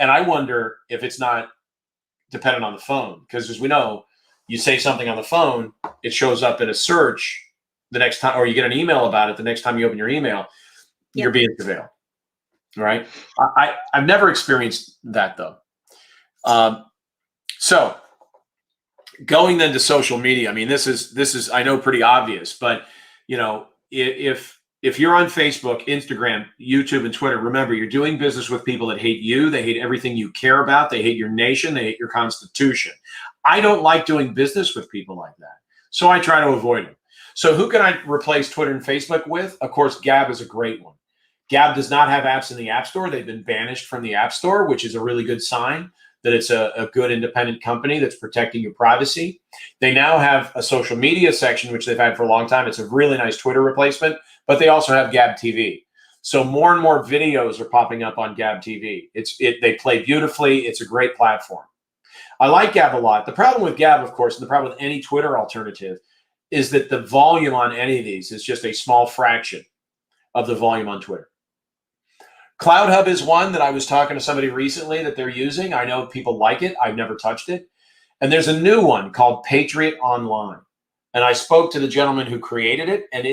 And I wonder if it's not dependent on the phone, because as we know, you say something on the phone, it shows up in a search the next time, or you get an email about it the next time you open your email, you're being surveilled, right? I've never experienced that though. So going then to social media, I mean, this is I know pretty obvious, but you know, if you're on Facebook, Instagram, YouTube, and Twitter, remember you're doing business with people that hate you. They hate everything you care about. They hate your nation. They hate your Constitution. I don't like doing business with people like that, so I try to avoid them. So who can I replace Twitter and Facebook with? Of course, Gab is a great one. Gab does not have apps in the App Store. They've been banished from the App Store, which is a really good sign that it's a good independent company that's protecting your privacy. They now have a social media section, which they've had for a long time. It's a really nice Twitter replacement, but they also have Gab TV. So more and more videos are popping up on Gab TV. They play beautifully. It's a great platform. I like Gab a lot. The problem with Gab, of course, and the problem with any Twitter alternative is that the volume on any of these is just a small fraction of the volume on Twitter. CloudHub is one that I was talking to somebody recently that they're using. I know people like it. I've never touched it. And there's a new one called Patriot Online. And I spoke to the gentleman who created it, and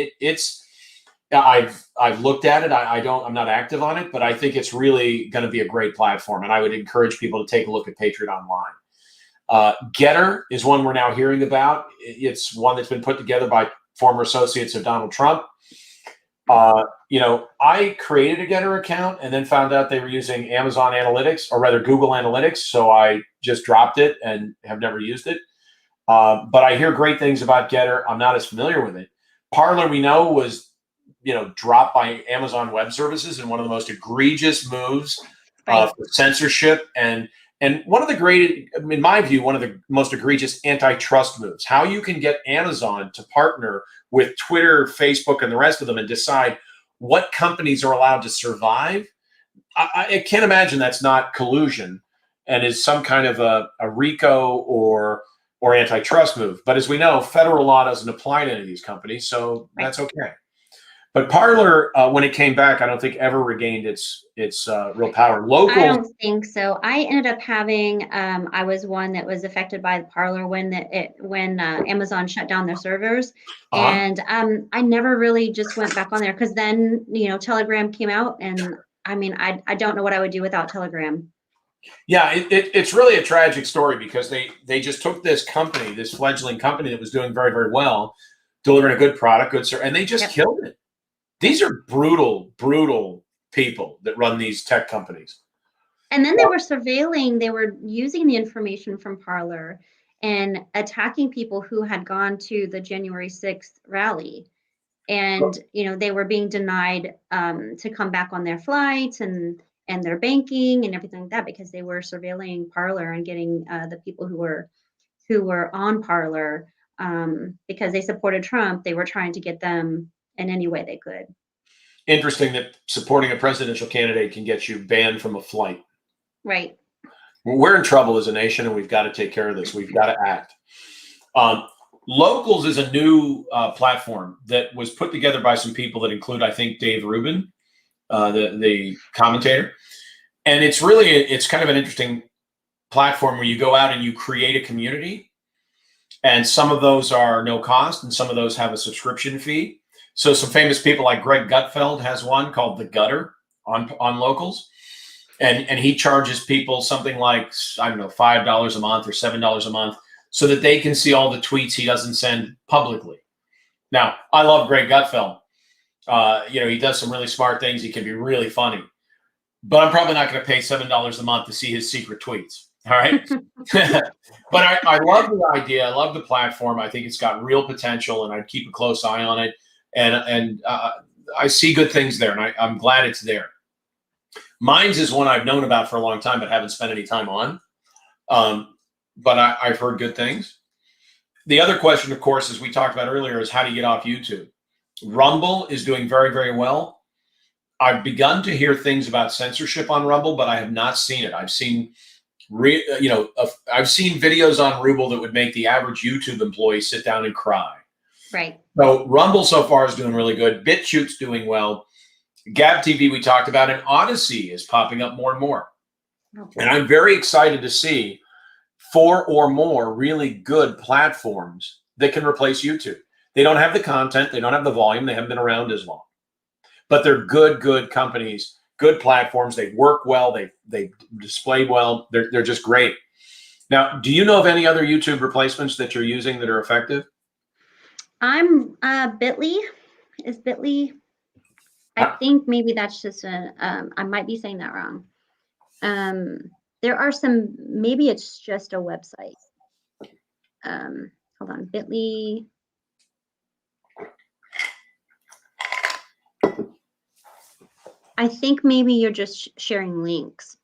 I've looked at it. I'm not active on it, but I think it's really going to be a great platform. And I would encourage people to take a look at Patriot Online. Getter is one we're now hearing about. It's one that's been put together by former associates of Donald Trump. I created a Getter account and then found out they were using Amazon Analytics, or rather Google Analytics. So I just dropped it and have never used it. But I hear great things about Getter. I'm not as familiar with it. Parler, we know, was, dropped by Amazon Web Services in one of the most egregious moves for censorship and one of the great, in my view, one of the most egregious antitrust moves. How you can get Amazon to partner with Twitter, Facebook, and the rest of them and decide what companies are allowed to survive. I can't imagine that's not collusion and is some kind of a RICO or antitrust move. But as we know, federal law doesn't apply to any of these companies, so that's okay. But Parler, when it came back, I don't think ever regained its real power. Local, I don't think so. I ended up having, I was one that was affected by Parler when Amazon shut down their servers, and I never really just went back on there because then Telegram came out, and I mean I don't know what I would do without Telegram. Yeah, it's really a tragic story because they just took this company, this fledgling company that was doing very, very well, delivering a good product, good service, and they just killed it. These are brutal, brutal people that run these tech companies. And then they were surveilling, they were using the information from Parler and attacking people who had gone to the January 6th rally. And, they were being denied to come back on their flights and their banking and everything like that because they were surveilling Parler and getting the people who were on Parler because they supported Trump. They were trying to get them in any way they could. Interesting that supporting a presidential candidate can get you banned from a flight. Right. We're in trouble as a nation, and we've got to take care of this. We've got to act. Locals is a new platform that was put together by some people that include, I think, Dave Rubin, the commentator. And it's kind of an interesting platform where you go out and you create a community. And some of those are no cost, and some of those have a subscription fee. So some famous people like Greg Gutfeld has one called The Gutter on Locals. And he charges people something like, I don't know, $5 a month or $7 a month so that they can see all the tweets he doesn't send publicly. Now, I love Greg Gutfeld. He does some really smart things. He can be really funny. But I'm probably not going to pay $7 a month to see his secret tweets. All right. But I love the idea. I love the platform. I think it's got real potential, and I'd keep a close eye on it. And I see good things there, and I'm glad it's there. Minds is one I've known about for a long time, but haven't spent any time on. But I've heard good things. The other question, of course, as we talked about earlier, is how do you get off YouTube? Rumble is doing very, very well. I've begun to hear things about censorship on Rumble, but I have not seen it. I've seen, I've seen videos on Rumble that would make the average YouTube employee sit down and cry. Right. So Rumble so far is doing really good. BitChute's doing well. Gab TV we talked about, and Odyssey is popping up more and more. And I'm very excited to see 4 or more really good platforms that can replace YouTube. They don't have the content, they don't have the volume, they haven't been around as long, but they're good companies, good platforms. They work well, they display well. They're just great. Now, do you know of any other YouTube replacements that you're using that are effective? I'm Bitly. Is Bitly? I think maybe that's just a. I might be saying that wrong. There are some. Maybe it's just a website. Hold on, Bitly. I think maybe you're just sharing links.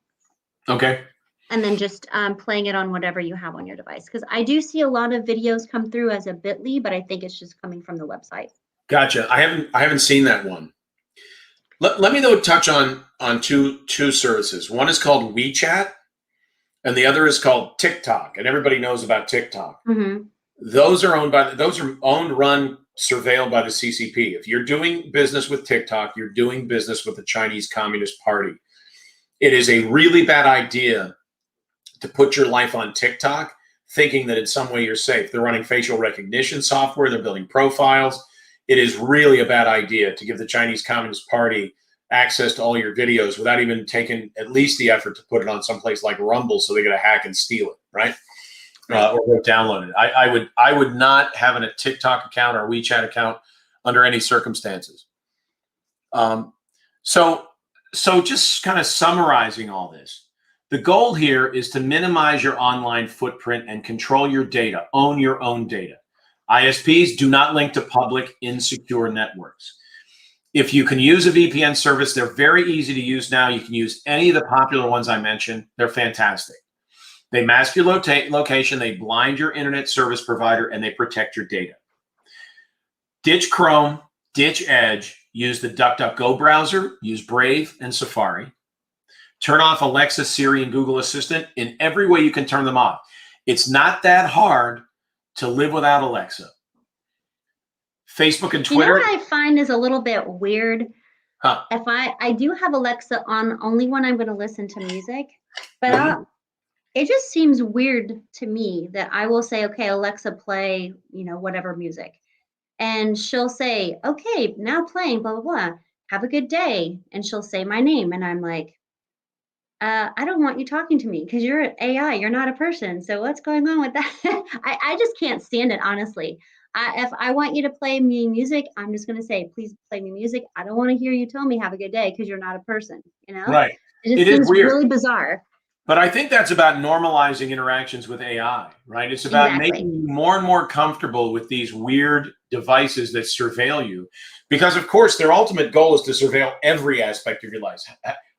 Okay. And then just playing it on whatever you have on your device. Because I do see a lot of videos come through as a Bitly, but I think it's just coming from the website. Gotcha. I haven't seen that one. Let me though touch on two services. One is called WeChat, and the other is called TikTok. And everybody knows about TikTok. Mm-hmm. Those are owned, run, surveilled by the CCP. If you're doing business with TikTok, you're doing business with the Chinese Communist Party. It is a really bad idea to put your life on TikTok thinking that in some way you're safe. They're running facial recognition software. They're building profiles. It is really a bad idea to give the Chinese Communist Party access to all your videos without even taking at least the effort to put it on someplace like Rumble so they're going to hack and steal it, right? Or go download it. I would not have a TikTok account or WeChat account under any circumstances. So just kind of summarizing all this, the goal here is to minimize your online footprint and control your data, own your own data. ISPs do not link to public insecure networks. If you can use a VPN service, they're very easy to use now. You can use any of the popular ones I mentioned. They're fantastic. They mask your location, they blind your internet service provider, and they protect your data. Ditch Chrome, ditch Edge, use the DuckDuckGo browser, use Brave and Safari. Turn off Alexa, Siri, and Google Assistant in every way you can turn them off. It's not that hard to live without Alexa. Facebook and Twitter. You know what I find is a little bit weird? Huh. If I do have Alexa on only when I'm going to listen to music, but it just seems weird to me that I will say, okay, Alexa, play, whatever music. And she'll say, okay, now playing, blah, blah, blah. Have a good day. And she'll say my name. And I'm like, I don't want you talking to me because you're an AI. You're not a person. So what's going on with that? I just can't stand it, honestly. If I want you to play me music, I'm just going to say, please play me music. I don't want to hear you tell me have a good day because you're not a person, Right. It just seems really bizarre. But I think that's about normalizing interactions with AI, right? It's about making you more and more comfortable with these weird devices that surveil you. Because, of course, their ultimate goal is to surveil every aspect of your life.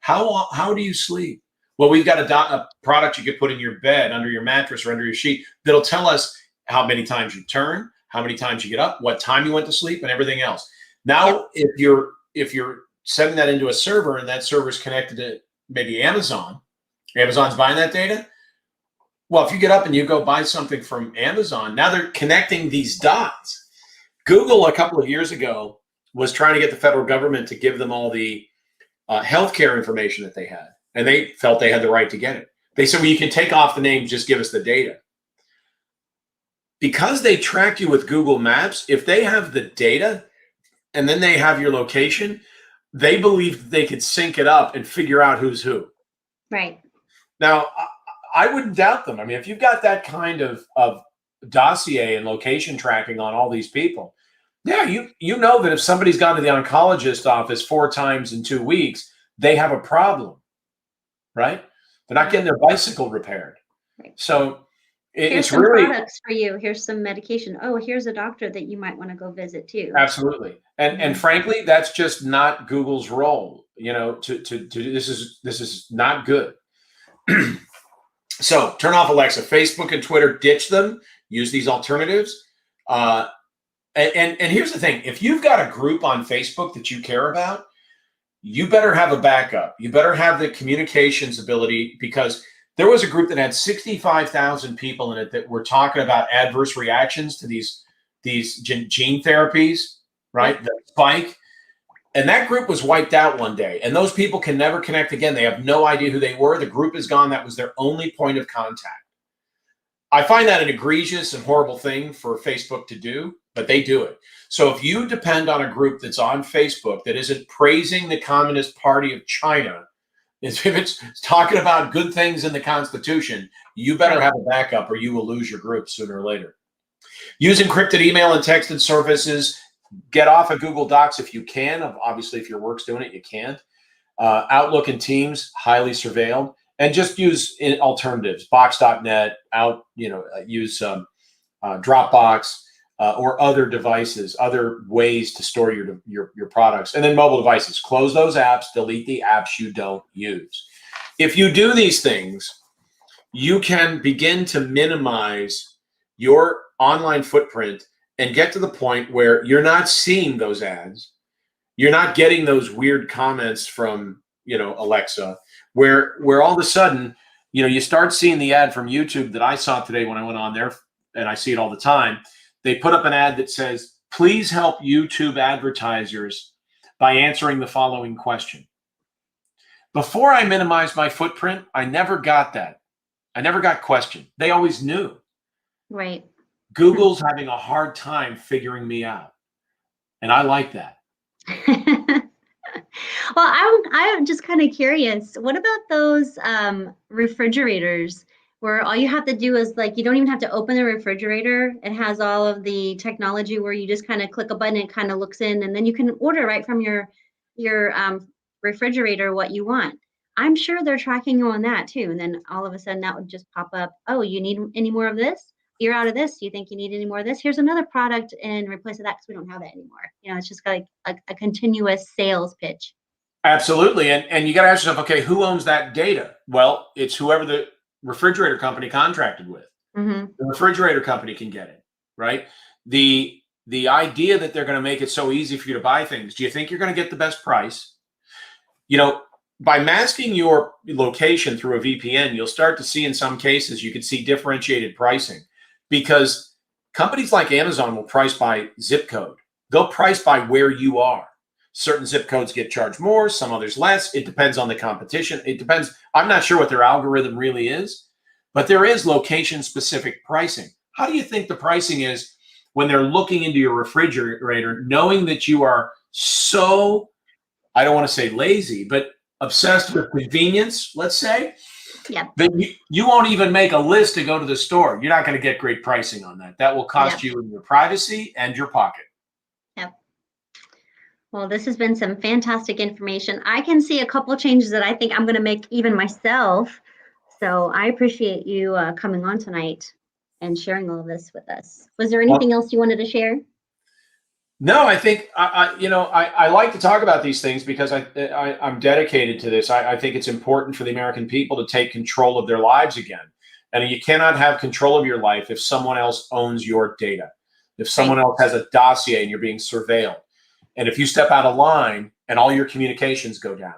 How do you sleep? Well, we've got a product you could put in your bed, under your mattress, or under your sheet that'll tell us how many times you turn, how many times you get up, what time you went to sleep, and everything else. Now, if you're sending that into a server and that server is connected to maybe Amazon's buying that data. Well, if you get up and you go buy something from Amazon, now they're connecting these dots. Google a couple of years ago was trying to get the federal government to give them all the healthcare information that they had, and they felt they had the right to get it. They said, well, you can take off the name, just give us the data. Because they track you with Google Maps, if they have the data and then they have your location, they believe they could sync it up and figure out who's who. Right. Now, I wouldn't doubt them. I mean, if you've got that kind of dossier and location tracking on all these people, yeah, you know that if somebody's gone to the oncologist office 4 times in 2 weeks, they have a problem, right? They're not getting their bicycle repaired. Right. So here's some products for you. Here's some medication. Oh, here's a doctor that you might want to go visit too. Absolutely. And frankly, that's just not Google's role. This is not good. So turn off Alexa. Facebook and Twitter, ditch them. Use these alternatives. And here's the thing. If you've got a group on Facebook that you care about, you better have a backup. You better have the communications ability, because there was a group that had 65,000 people in it that were talking about adverse reactions to these gene therapies, right? The spike. And that group was wiped out one day. And those people can never connect again. They have no idea who they were. The group is gone. That was their only point of contact. I find that an egregious and horrible thing for Facebook to do, but they do it. So if you depend on a group that's on Facebook that isn't praising the Communist Party of China, if it's talking about good things in the Constitution, you better have a backup or you will lose your group sooner or later. Use encrypted email and texted services. Get off of Google Docs if you can. Obviously, if your work's doing it, you can't. Outlook and Teams, highly surveilled. And just use alternatives, Box.net, use Dropbox or other devices, other ways to store your products. And then mobile devices. Close those apps, delete the apps you don't use. If you do these things, you can begin to minimize your online footprint and get to the point where you're not seeing those ads. You're not getting those weird comments from, Alexa, where all of a sudden, you start seeing the ad from YouTube that I saw today when I went on there, and I see it all the time. They put up an ad that says, please help YouTube advertisers by answering the following question. Before I minimized my footprint, I never got that. I never got questioned. They always knew. Right. Google's having a hard time figuring me out. And I like that. Well, I'm just kind of curious. What about those refrigerators where all you have to do is you don't even have to open the refrigerator? It has all of the technology where you just kind of click a button, it kind of looks in, and then you can order right from your refrigerator what you want. I'm sure they're tracking you on that too. And then all of a sudden that would just pop up. Oh, you need any more of this? You're out of this. Do you think you need any more of this? Here's another product and replace that because we don't have that anymore. It's just like a continuous sales pitch. Absolutely. And you got to ask yourself, okay, who owns that data? Well, it's whoever the refrigerator company contracted with. Mm-hmm. The refrigerator company can get it, right? The idea that they're going to make it so easy for you to buy things. Do you think you're going to get the best price? By masking your location through a VPN, you'll start to see in some cases, you could see differentiated pricing because companies like Amazon will price by zip code. They'll price by where you are. Certain zip codes get charged more, some others less. It depends on the competition. It depends. I'm not sure what their algorithm really is, but there is location-specific pricing. How do you think the pricing is when they're looking into your refrigerator, knowing that you are so, I don't want to say lazy, but obsessed with convenience, let's say, that you won't even make a list to go to the store. You're not going to get great pricing on that. That will cost you in your privacy and your pocket. Yep. Well, this has been some fantastic information. I can see a couple of changes that I think I'm going to make even myself. So I appreciate you coming on tonight and sharing all of this with us. Was there anything else you wanted to share? No, I think I like to talk about these things because I'm dedicated to this. I think it's important for the American people to take control of their lives again. And you cannot have control of your life if someone else owns your data, if someone else has a dossier and you're being surveilled, and if you step out of line and all your communications go down.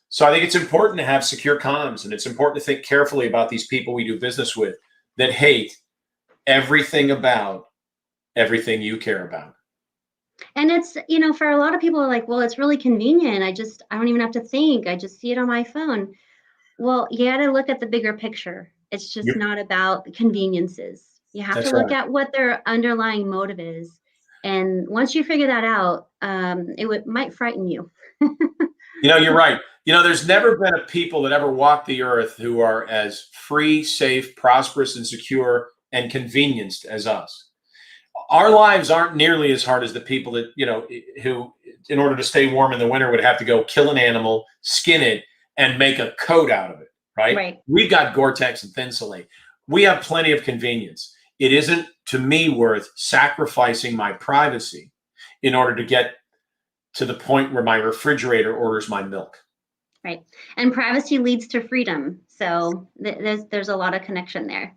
So I think it's important to have secure comms, and it's important to think carefully about these people we do business with that hate everything about everything you care about. And it's, for a lot of people are like, well, it's really convenient. I don't even have to think. I just see it on my phone. Well, you got to look at the bigger picture. It's just not about the conveniences. You have to look at what their underlying motive is. And once you figure that out, might frighten you. You're right. There's never been a people that ever walked the earth who are as free, safe, prosperous, and secure and convenienced as us. Our lives aren't nearly as hard as the people that, who, in order to stay warm in the winter, would have to go kill an animal, skin it, and make a coat out of it, right? We've got Gore-Tex and Thinsulate. We have plenty of convenience. It isn't, to me, worth sacrificing my privacy in order to get to the point where my refrigerator orders my milk. Right. And privacy leads to freedom. So there's a lot of connection there.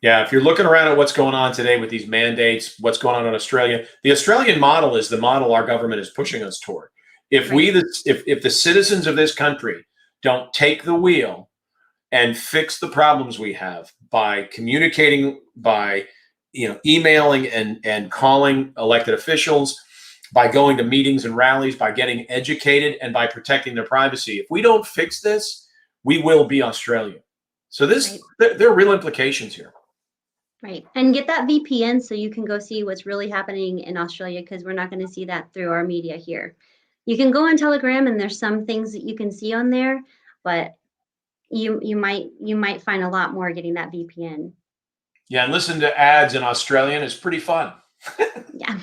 Yeah, if you're looking around at what's going on today with these mandates, what's going on in Australia, the Australian model is the model our government is pushing us toward. If if the citizens of this country don't take the wheel and fix the problems we have by communicating, by emailing and calling elected officials, by going to meetings and rallies, by getting educated, and by protecting their privacy. If we don't fix this, we will be Australia. So Right. there are real implications here. Right. And get that VPN so you can go see what's really happening in Australia, because we're not going to see that through our media here. You can go on Telegram and there's some things that you can see on there, but you might find a lot more getting that VPN. Yeah, and listen to ads in Australian is pretty fun. Yeah.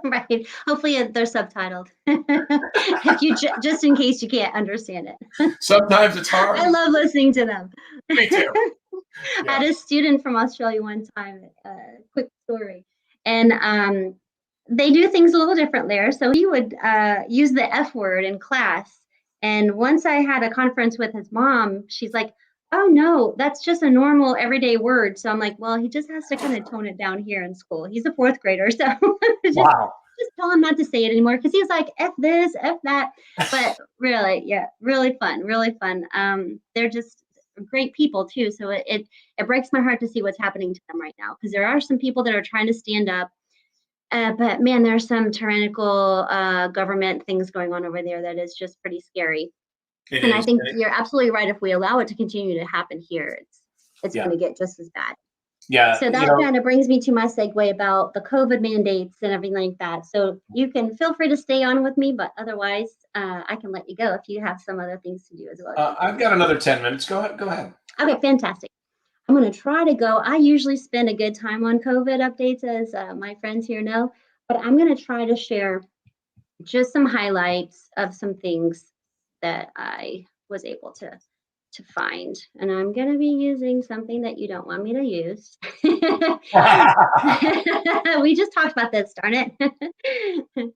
Right. Hopefully they're subtitled. If you just in case you can't understand it. Sometimes it's hard. I love listening to them. Me too. I had a student from Australia one time, quick story, and they do things a little different there. So he would use the F word in class. And once I had a conference with his mom, she's like, oh no, that's just a normal everyday word. So I'm like, well, he just has to kind of tone it down here in school. He's a fourth grader. So Wow. just tell him not to say it anymore, because he's like, F this, F that. But really, yeah, really fun, really fun. They're just great people too. So it breaks my heart to see what's happening to them right now, because there are some people that are trying to stand up. But man, there's some tyrannical government things going on over there that is just pretty scary. And I think you're absolutely right. If we allow it to continue to happen here, it's going to get just as bad. Yeah. So that kind of brings me to my segue about the COVID mandates and everything like that. So you can feel free to stay on with me, but otherwise, I can let you go if you have some other things to do as well. I've got another 10 minutes. Go ahead. Okay, fantastic. I'm going to try to go. I usually spend a good time on COVID updates, as my friends here know, but I'm going to try to share just some highlights of some things that I was able to find. And I'm going to be using something that you don't want me to use. We just talked about this, darn it. All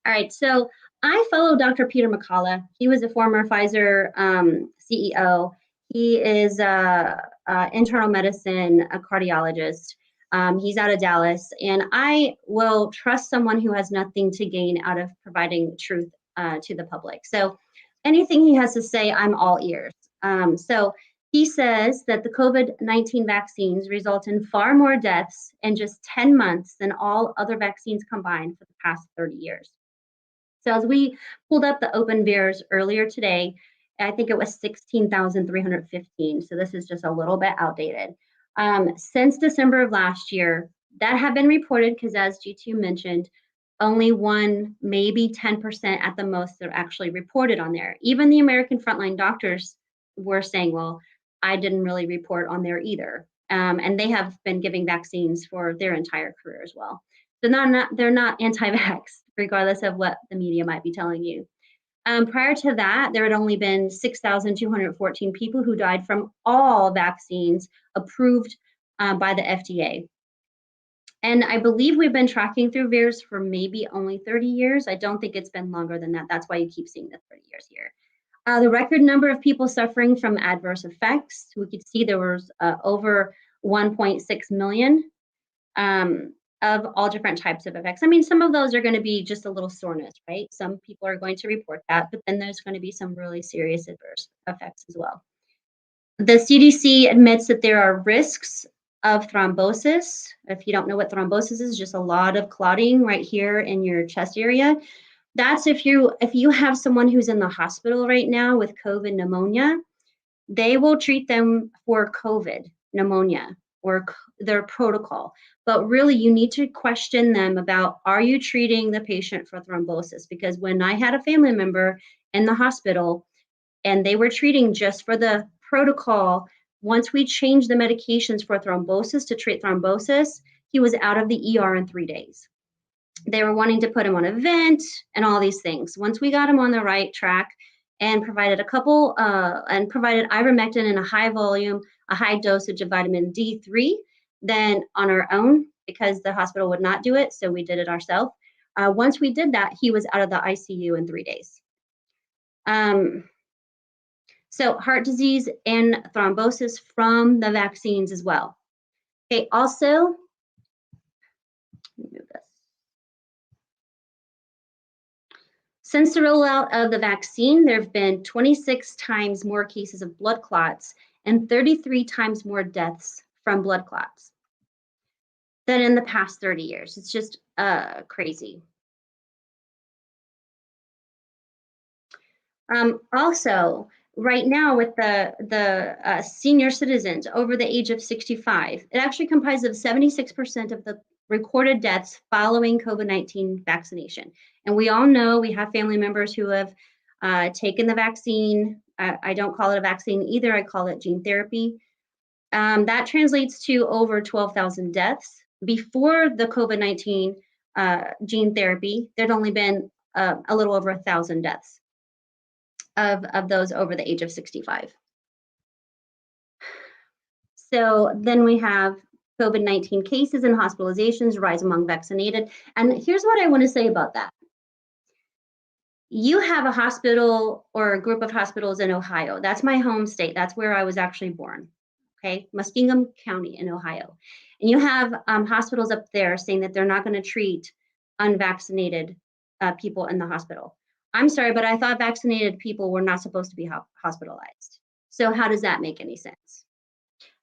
right. So I follow Dr. Peter McCullough. He was a former Pfizer CEO. He is internal medicine, a cardiologist. He's out of Dallas, and I will trust someone who has nothing to gain out of providing truth to the public. So anything he has to say, I'm all ears. So he says that the COVID-19 vaccines result in far more deaths in just 10 months than all other vaccines combined for the past 30 years. So as we pulled up the open VAERS earlier today, I think it was 16,315. So this is just a little bit outdated. Since December of last year, that have been reported, because as G2 mentioned, only 1, maybe 10% at the most are actually reported on there. Even the American frontline doctors were saying, well, I didn't really report on there either. And they have been giving vaccines for their entire career as well. So they're not anti-vax, regardless of what the media might be telling you. Prior to that, there had only been 6,214 people who died from all vaccines approved by the FDA. And I believe we've been tracking through VAERS for maybe only 30 years. I don't think it's been longer than that. That's why you keep seeing the 30 years here. The record number of people suffering from adverse effects, we could see there was over 1.6 million of all different types of effects. I mean, some of those are going to be just a little soreness, right? Some people are going to report that, but then there's going to be some really serious adverse effects as well. The CDC admits that there are risks of thrombosis. If you don't know what thrombosis is, just a lot of clotting right here in your chest area. That's if you have someone who's in the hospital right now with COVID pneumonia, they will treat them for COVID pneumonia or their protocol. But really, you need to question them about, are you treating the patient for thrombosis? Because when I had a family member in the hospital and they were treating just for the protocol, once we changed the medications for thrombosis to treat thrombosis, he was out of the ER in 3 days. They were wanting to put him on a vent and all these things. Once we got him on the right track and provided provided ivermectin in a high volume, a high dosage of vitamin D3, then on our own, because the hospital would not do it, so we did it ourselves. Once we did that, he was out of the ICU in 3 days. So heart disease and thrombosis from the vaccines as well. Okay, also, let me move this. Since the rollout of the vaccine, there have been 26 times more cases of blood clots and 33 times more deaths from blood clots than in the past 30 years. It's just crazy. Also, right now with the senior citizens over the age of 65, it actually comprises of 76% of the recorded deaths following COVID-19 vaccination. And we all know we have family members who have taken the vaccine. I don't call it a vaccine either. I call it gene therapy. That translates to over 12,000 deaths. Before the COVID-19 gene therapy, there'd only been a little over 1,000 deaths of those over the age of 65. So then we have COVID-19 cases and hospitalizations rise among vaccinated. And here's what I want to say about that. You have a hospital or a group of hospitals in Ohio. That's my home state. That's where I was actually born. Okay, Muskingum County in Ohio. And you have hospitals up there saying that they're not going to treat unvaccinated people in the hospital. I'm sorry, but I thought vaccinated people were not supposed to be hospitalized. So how does that make any sense?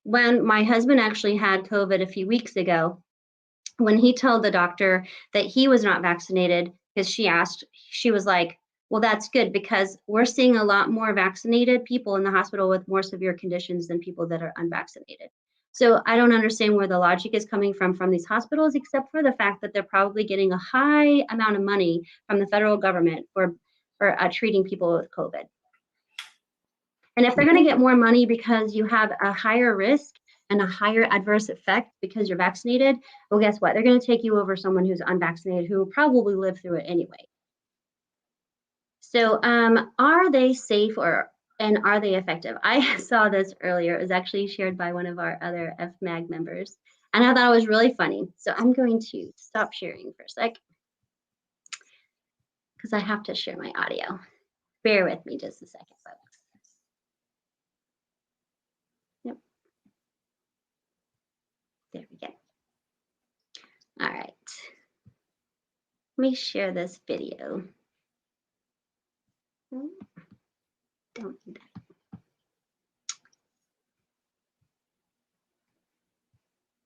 When my husband actually had COVID a few weeks ago, when he told the doctor that he was not vaccinated, because she asked, she was like, well, that's good because we're seeing a lot more vaccinated people in the hospital with more severe conditions than people that are unvaccinated. So I don't understand where the logic is coming from these hospitals, except for the fact that they're probably getting a high amount of money from the federal government for treating people with COVID. And if they're going to get more money because you have a higher risk and a higher adverse effect because you're vaccinated, well, guess what? They're going to take you over someone who's unvaccinated who will probably live through it anyway. So are they safe and are they effective? I saw this earlier. It was actually shared by one of our other FMAG members. And I thought it was really funny. So I'm going to stop sharing for a sec because I have to share my audio. Bear with me just a second, folks. Yep. There we go. All right. Let me share this video. Don't do that.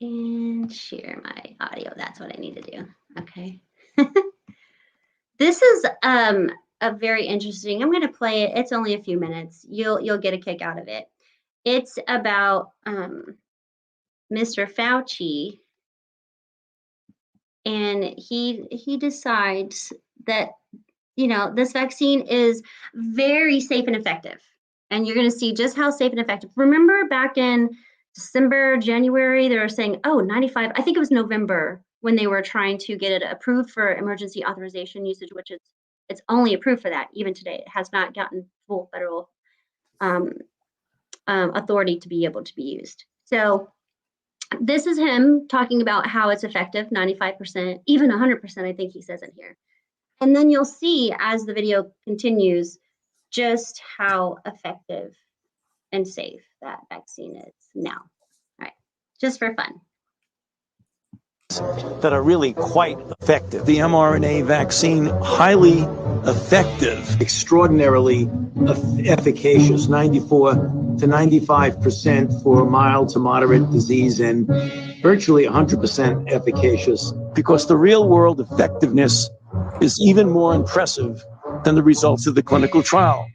And share my audio. That's what I need to do. Okay. This is a very interesting. I'm going to play it. It's only a few minutes. You'll get a kick out of it. It's about Mr. Fauci, and he decides that this vaccine is very safe and effective. And you're going to see just how safe and effective. Remember back in December, January, they were saying, oh, 95, I think it was November when they were trying to get it approved for emergency authorization usage, which it's only approved for that. Even today, it has not gotten full federal authority to be able to be used. So this is him talking about how it's effective, 95%, even 100%, I think he says in here. And then you'll see as the video continues just how effective and safe that vaccine is now. All right, just for fun. That are really quite effective. The mRNA vaccine, highly effective, extraordinarily efficacious, 94 to 95% for mild to moderate disease, and virtually 100% efficacious, because the real world effectiveness is even more impressive than the results of the clinical trial.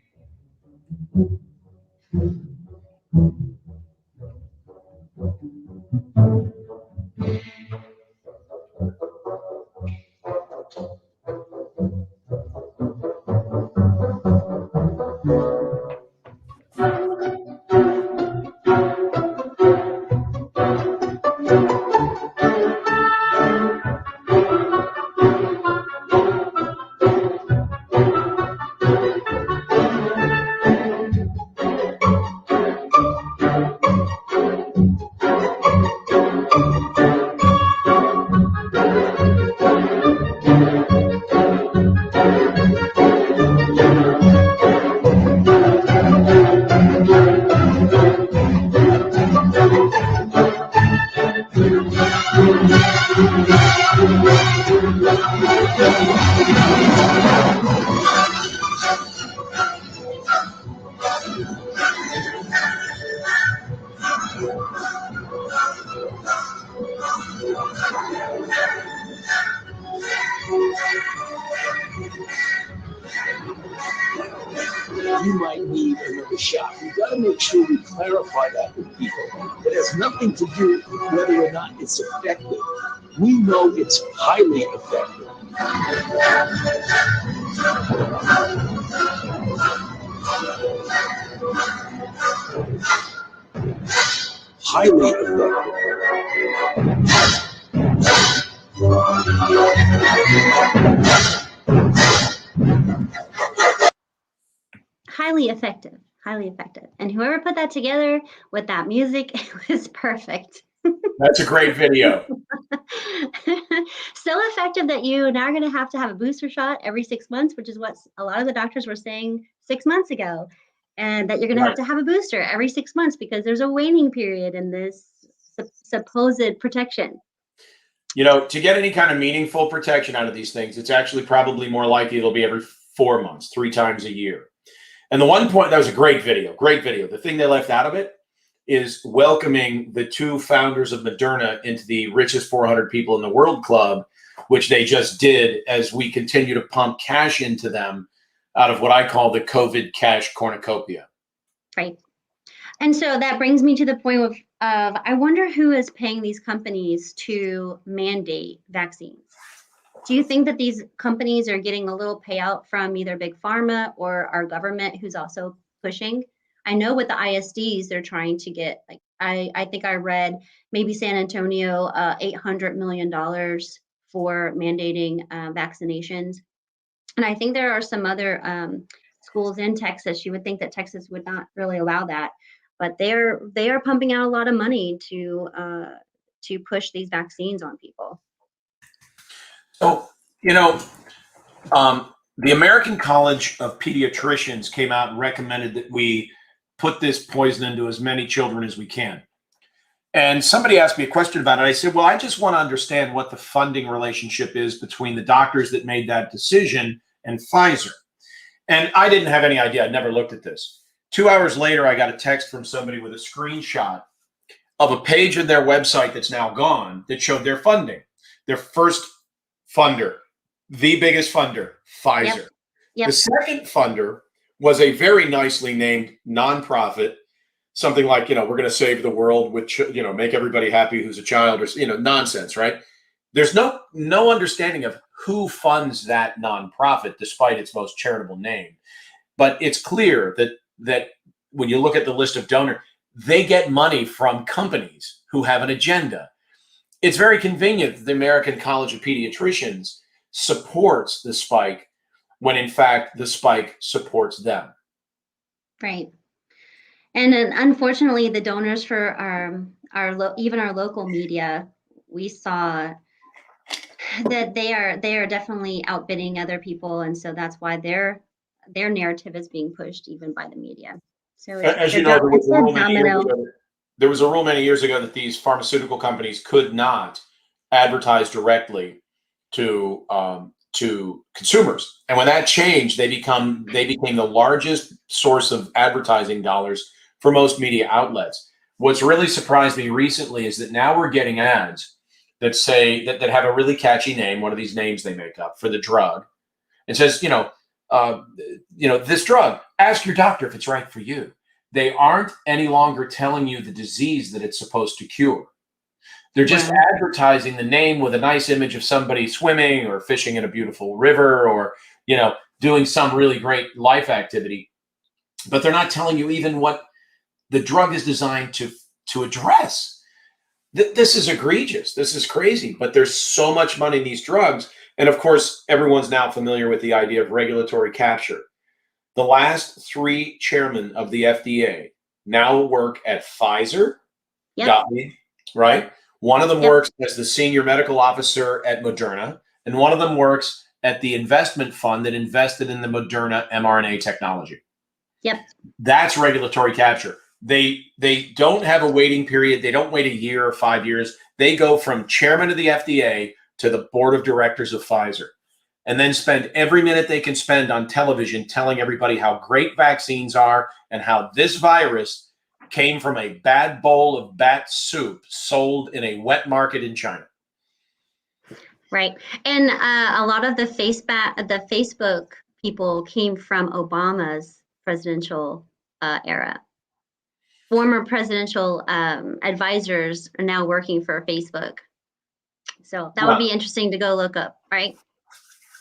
you might need another shot. We've got to make sure we clarify that with people. It has nothing to do with whether or not it's effective. We know it's highly effective. Highly effective. Highly effective, highly effective. And whoever put that together with that music, it was perfect. That's a great video. So effective that you now are going to have a booster shot every 6 months, which is what a lot of the doctors were saying 6 months ago, and that you're going to have a booster every 6 months because there's a waning period in this supposed protection. You know, to get any kind of meaningful protection out of these things, it's actually probably more likely it'll be every 4 months, 3 times a year. And the one point, that was a great video, great video. The thing they left out of it is welcoming the 2 founders of Moderna into the richest 400 people in the world club, which they just did as we continue to pump cash into them out of what I call the COVID cash cornucopia. Right. And so that brings me to the point of I wonder who is paying these companies to mandate vaccines. Do you think that these companies are getting a little payout from either Big Pharma or our government who's also pushing? I know with the ISDs, they're trying to get, like, I think I read maybe San Antonio, $800 million for mandating vaccinations. And I think there are some other schools in Texas. You would think that Texas would not really allow that, but they are pumping out a lot of money to push these vaccines on people. So, you know, the American College of Pediatricians came out and recommended that we put this poison into as many children as we can. And somebody asked me a question about it. I said, well, I just want to understand what the funding relationship is between the doctors that made that decision and Pfizer. And I didn't have any idea. I'd never looked at this. 2 hours later, I got a text from somebody with a screenshot of a page of their website that's now gone that showed their funding. Their first funder, the biggest funder, Pfizer. Yep. Yep. The second funder was a very nicely named nonprofit, something like, you know, we're going to save the world with, you know, make everybody happy who's a child, or, you know, nonsense, right? There's no understanding of who funds that nonprofit, despite its most charitable name. But it's clear that when you look at the list of donors, they get money from companies who have an agenda. It's very convenient that the American College of Pediatricians supports the spike when in fact the spike supports them. Right. And then unfortunately, the donors for even our local media, we saw that they are definitely outbidding other people, and so that's why their narrative is being pushed even by the media. So as you know, there was a rule many years ago that these pharmaceutical companies could not advertise directly to consumers, and when that changed, they became the largest source of advertising dollars for most media outlets. What's really surprised me recently is that now we're getting ads that say that have a really catchy name, one of these names they make up for the drug. It says, this drug, ask your doctor if it's right for you. They aren't any longer telling you the disease that it's supposed to cure. They're just advertising the name with a nice image of somebody swimming or fishing in a beautiful river or, you know, doing some really great life activity. But they're not telling you even what the drug is designed to address. This is egregious. This is crazy. But there's so much money in these drugs. And of course, everyone's now familiar with the idea of regulatory capture. The last 3 chairmen of the FDA now work at Pfizer. Yep. Got me, right? One of them works as the senior medical officer at Moderna, and one of them works at the investment fund that invested in the Moderna mRNA technology. Yep. That's regulatory capture. They don't have a waiting period. They don't wait a year or 5 years. They go from chairman of the FDA to the board of directors of Pfizer, and then spend every minute they can spend on television telling everybody how great vaccines are and how this virus came from a bad bowl of bat soup sold in a wet market in China. Right. And a lot of the Facebook people came from Obama's presidential era. Former presidential advisors are now working for Facebook. So that would be interesting to go look up, right?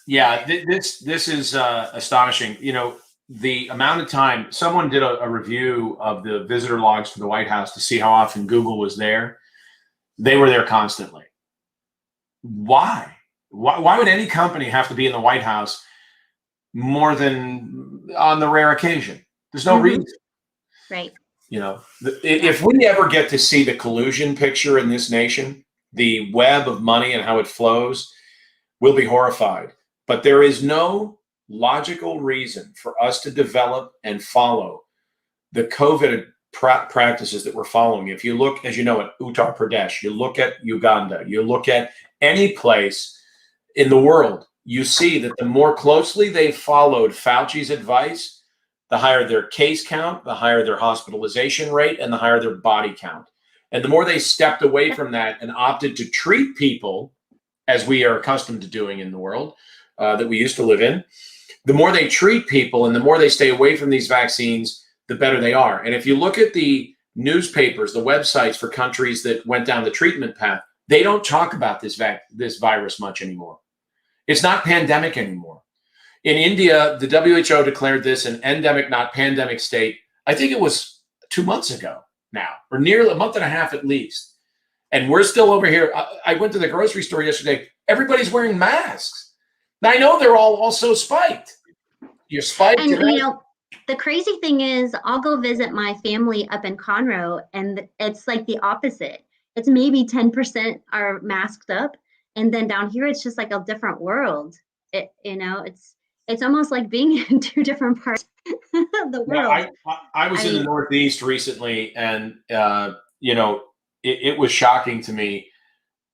Yeah, this is astonishing. You know, the amount of time someone did a review of the visitor logs for the White House to see how often Google was there. They were there constantly. Why? Why would any company have to be in the White House more than on the rare occasion? There's no reason. Right. You know, if we ever get to see the collusion picture in this nation, the web of money and how it flows, we'll be horrified. But there is no logical reason for us to develop and follow the COVID practices that we're following. If you look, as you know, at Uttar Pradesh, you look at Uganda, you look at any place in the world, you see that the more closely they followed Fauci's advice, the higher their case count, the higher their hospitalization rate, and the higher their body count. And the more they stepped away from that and opted to treat people as we are accustomed to doing in the world that we used to live in, the more they treat people and the more they stay away from these vaccines, the better they are. And if you look at the newspapers, the websites for countries that went down the treatment path, they don't talk about this virus much anymore. It's not pandemic anymore. In India, the WHO declared this an endemic, not pandemic state. I think it was 2 months ago now, or nearly a month and a half at least. And we're still over here. I went to the grocery store yesterday. Everybody's wearing masks. Now, I know they're all also spiked. You're spiked. And, you know, the crazy thing is I'll go visit my family up in Conroe, and it's like the opposite. It's maybe 10% are masked up. And then down here, it's just like a different world. It's almost like being in two different parts of the world. I was in the Northeast recently, and it was shocking to me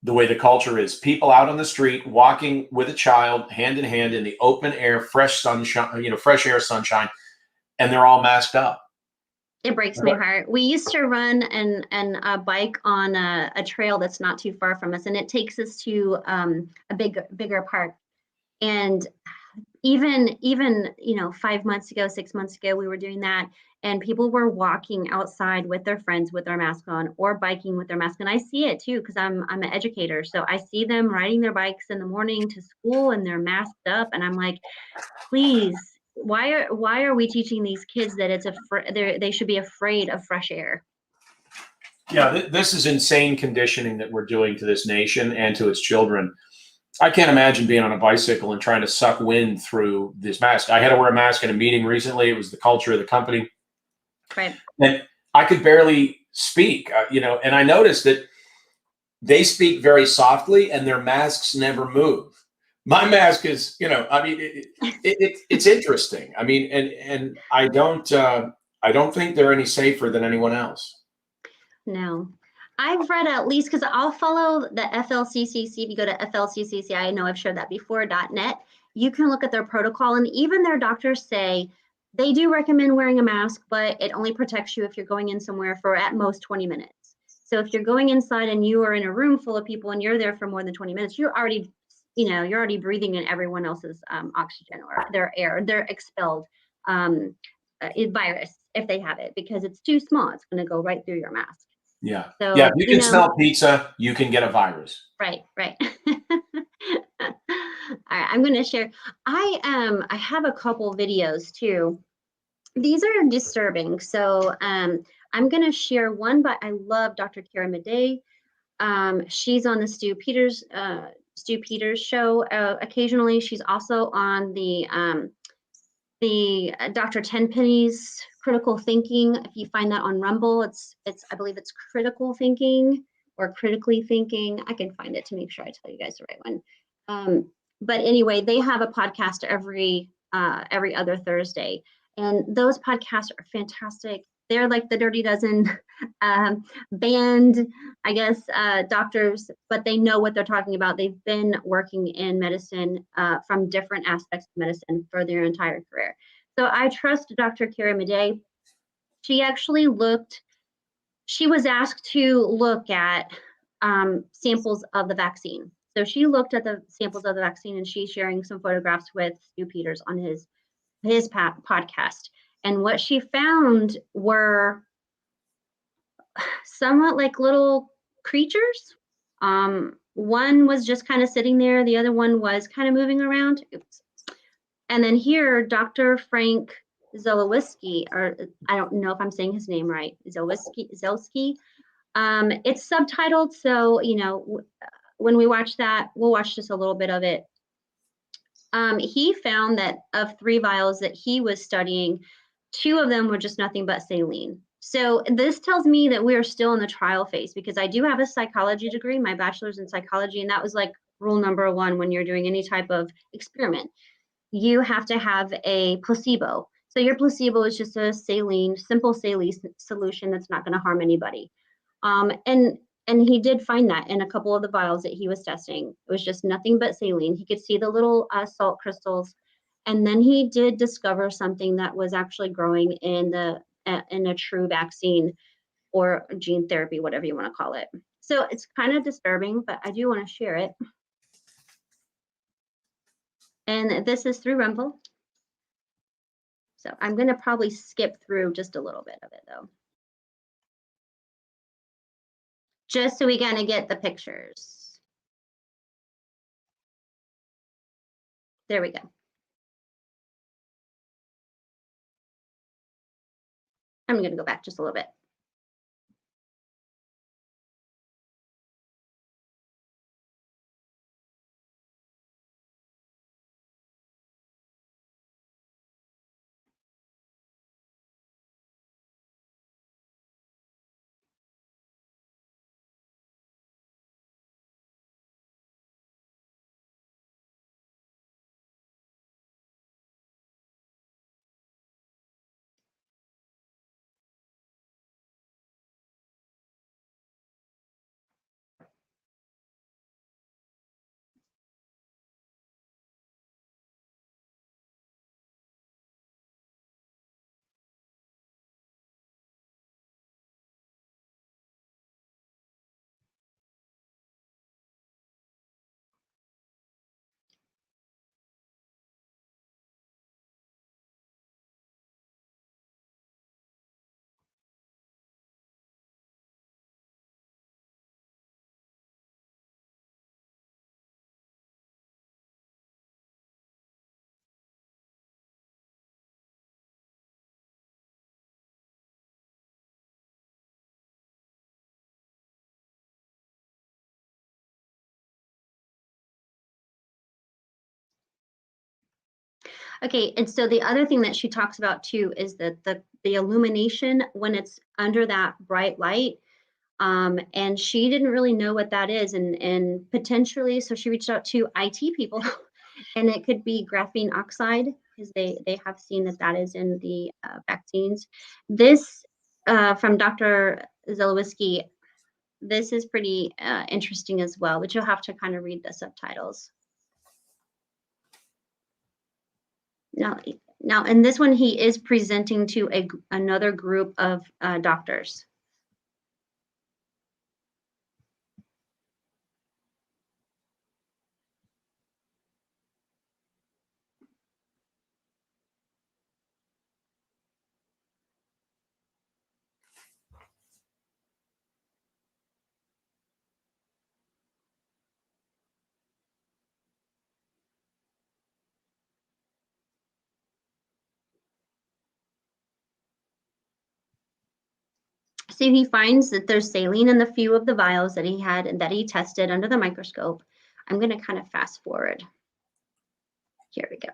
the way the culture is. People out on the street walking with a child, hand in hand, in the open air, fresh sunshine, fresh air, sunshine, and they're all masked up. It breaks my heart. We used to run and bike on a trail that's not too far from us, and it takes us to a bigger park. And even 5 months ago, 6 months ago, we were doing that, and people were walking outside with their friends with their mask on, or biking with their mask. And I see it too, because I'm an educator, so I see them riding their bikes in the morning to school, and they're masked up, and I'm like, please, why are we teaching these kids that they should be afraid of fresh air? Yeah, this is insane conditioning that we're doing to this nation and to its children. I can't imagine being on a bicycle and trying to suck wind through this mask. I had to wear a mask in a meeting recently. It was the culture of the company. Right. And I could barely speak, and I noticed that they speak very softly and their masks never move. My mask is, it's interesting. I mean, and I don't think they're any safer than anyone else. No. I've read at least, because I'll follow the FLCCC. If you go to FLCCC, I know I've shared that before, .net, you can look at their protocol, and even their doctors say they do recommend wearing a mask, but it only protects you if you're going in somewhere for at most 20 minutes. So if you're going inside and you are in a room full of people and you're there for more than 20 minutes, you're already breathing in everyone else's oxygen or their air, their expelled virus, if they have it, because it's too small. It's going to go right through your mask. Yeah. So, yeah. If you can smell pizza, you can get a virus. Right. All right. I'm going to share. I have a couple videos too. These are disturbing. So I'm going to share one, but I love Dr. Kara Madej. She's on the Stu Peters show occasionally. She's also on the Dr. Tenpenny's Critical Thinking. If you find that on Rumble, I believe it's Critical Thinking or Critically Thinking. I can find it to make sure I tell you guys the right one. But anyway, they have a podcast every other Thursday, and those podcasts are fantastic. They're like the Dirty Dozen band, I guess, doctors, but they know what they're talking about. They've been working in medicine from different aspects of medicine for their entire career. So I trust Dr. Kara Madej. She was asked to look at samples of the vaccine. So she looked at the samples of the vaccine, and she's sharing some photographs with Stu Peters on his podcast. And what she found were somewhat like little creatures. One was just kind of sitting there. The other one was kind of moving around. Oops. And then here, Dr. Frank Zolowiski, or I don't know if I'm saying his name right, Zelski. It's subtitled, so when we watch that, we'll watch just a little bit of it. He found that of 3 vials that he was studying, 2 of them were just nothing but saline. So this tells me that we are still in the trial phase, because I do have a psychology degree, my bachelor's in psychology, and that was like rule number 1 when you're doing any type of experiment. You have to have a placebo. So your placebo is just a simple saline solution that's not going to harm anybody. And he did find that in a couple of the vials that he was testing. It was just nothing but saline. He could see the little salt crystals. And then he did discover something that was actually growing in a true vaccine or gene therapy, whatever you want to call it. So it's kind of disturbing, but I do want to share it. And this is through Rumble. So I'm going to probably skip through just a little bit of it, though, just so we kind of get the pictures. There we go. I'm going to go back just a little bit. Okay, and so the other thing that she talks about too is that the illumination when it's under that bright light, and she didn't really know what that is, and potentially, so she reached out to IT people, and it could be graphene oxide, because they have seen that that is in the vaccines. This from Dr. Zelowiski, this is pretty interesting as well, but you'll have to kind of read the subtitles. Now, in this one, he is presenting to another group of doctors. So he finds that there's saline in the few of the vials that he had and that he tested under the microscope. I'm going to kind of fast forward. Here we go.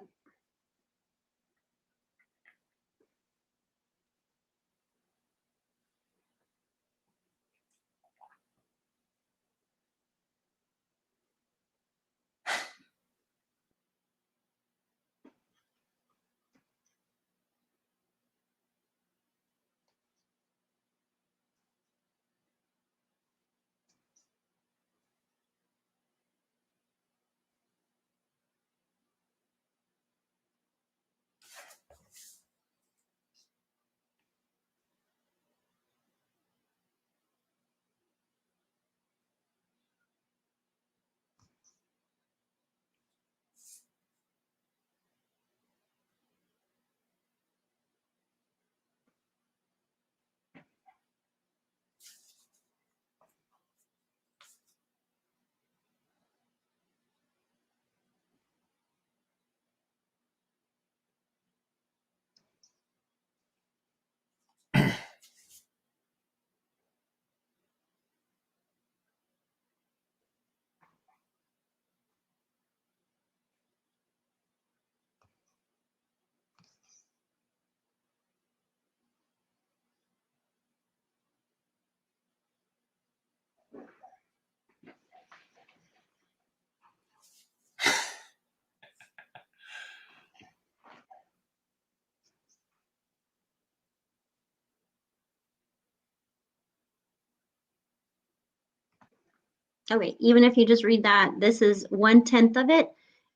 Okay, even if you just read that, this is 1/10 of it.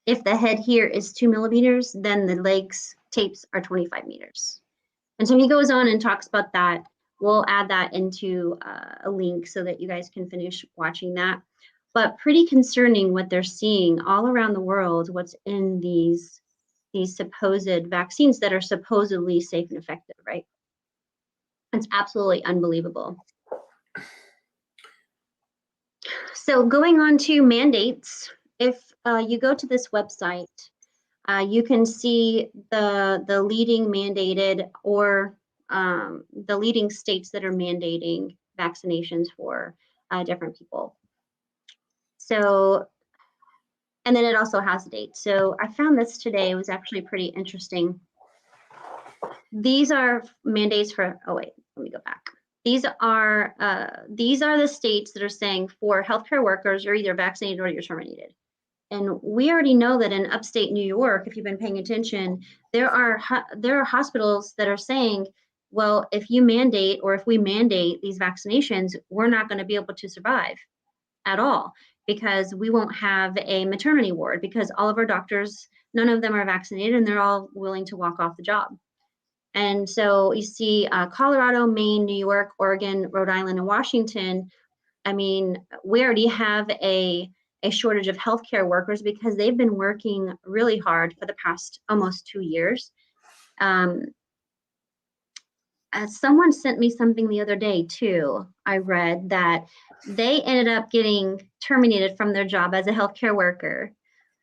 If the head here is 2 millimeters, then the legs tapes are 25 meters. And so he goes on and talks about that. We'll add that into a link so that you guys can finish watching that. But pretty concerning what they're seeing all around the world, what's in these supposed vaccines that are supposedly safe and effective, right? It's absolutely unbelievable. So going on to mandates, if you go to this website, you can see the leading mandated or the leading states that are mandating vaccinations for different people. So, and then it also has a date. So I found this today. It was actually pretty interesting. These are mandates for, oh wait, let me go back. These are the states that are saying for healthcare workers, you're either vaccinated or you're terminated. And we already know that in upstate New York, if you've been paying attention, there are hospitals that are saying, well, if you mandate or if we mandate these vaccinations, we're not going to be able to survive at all because we won't have a maternity ward because all of our doctors, none of them are vaccinated and they're all willing to walk off the job. And so you see Colorado, Maine, New York, Oregon, Rhode Island, and Washington. I mean, we already have a shortage of healthcare workers because they've been working really hard for the past almost 2 years. Someone sent me something the other day too. I read that they ended up getting terminated from their job as a healthcare worker.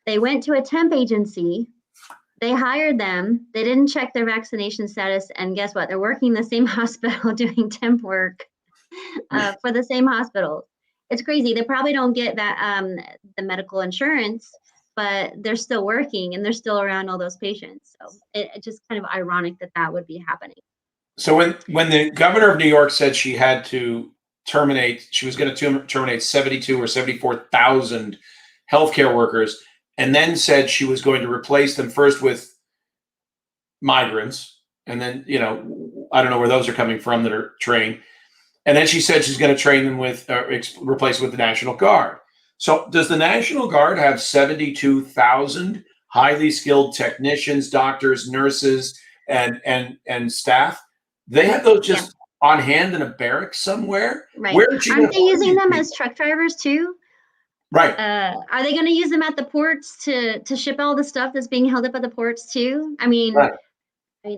They went to a temp agency. They hired them. They didn't check their vaccination status. And guess what? They're working in the same hospital doing temp work for the same hospital. It's crazy. They probably don't get that the medical insurance, but they're still working and they're still around all those patients. So it's just kind of ironic that that would be happening. So when the governor of New York said she had to terminate, she was going to terminate 72 or 74,000 healthcare workers, and then said she was going to replace them first with migrants, and then I don't know where those are coming from that are trained, and then she said she's going to train them with replace with the National Guard. So does the National Guard have 72,000 highly skilled technicians, doctors, nurses, and staff? They have those just on hand in a barracks somewhere. Right. Where did she Aren't they using them as truck drivers too? Right. Are they going to use them at the ports to ship all the stuff that's being held up at the ports too? I mean, Right.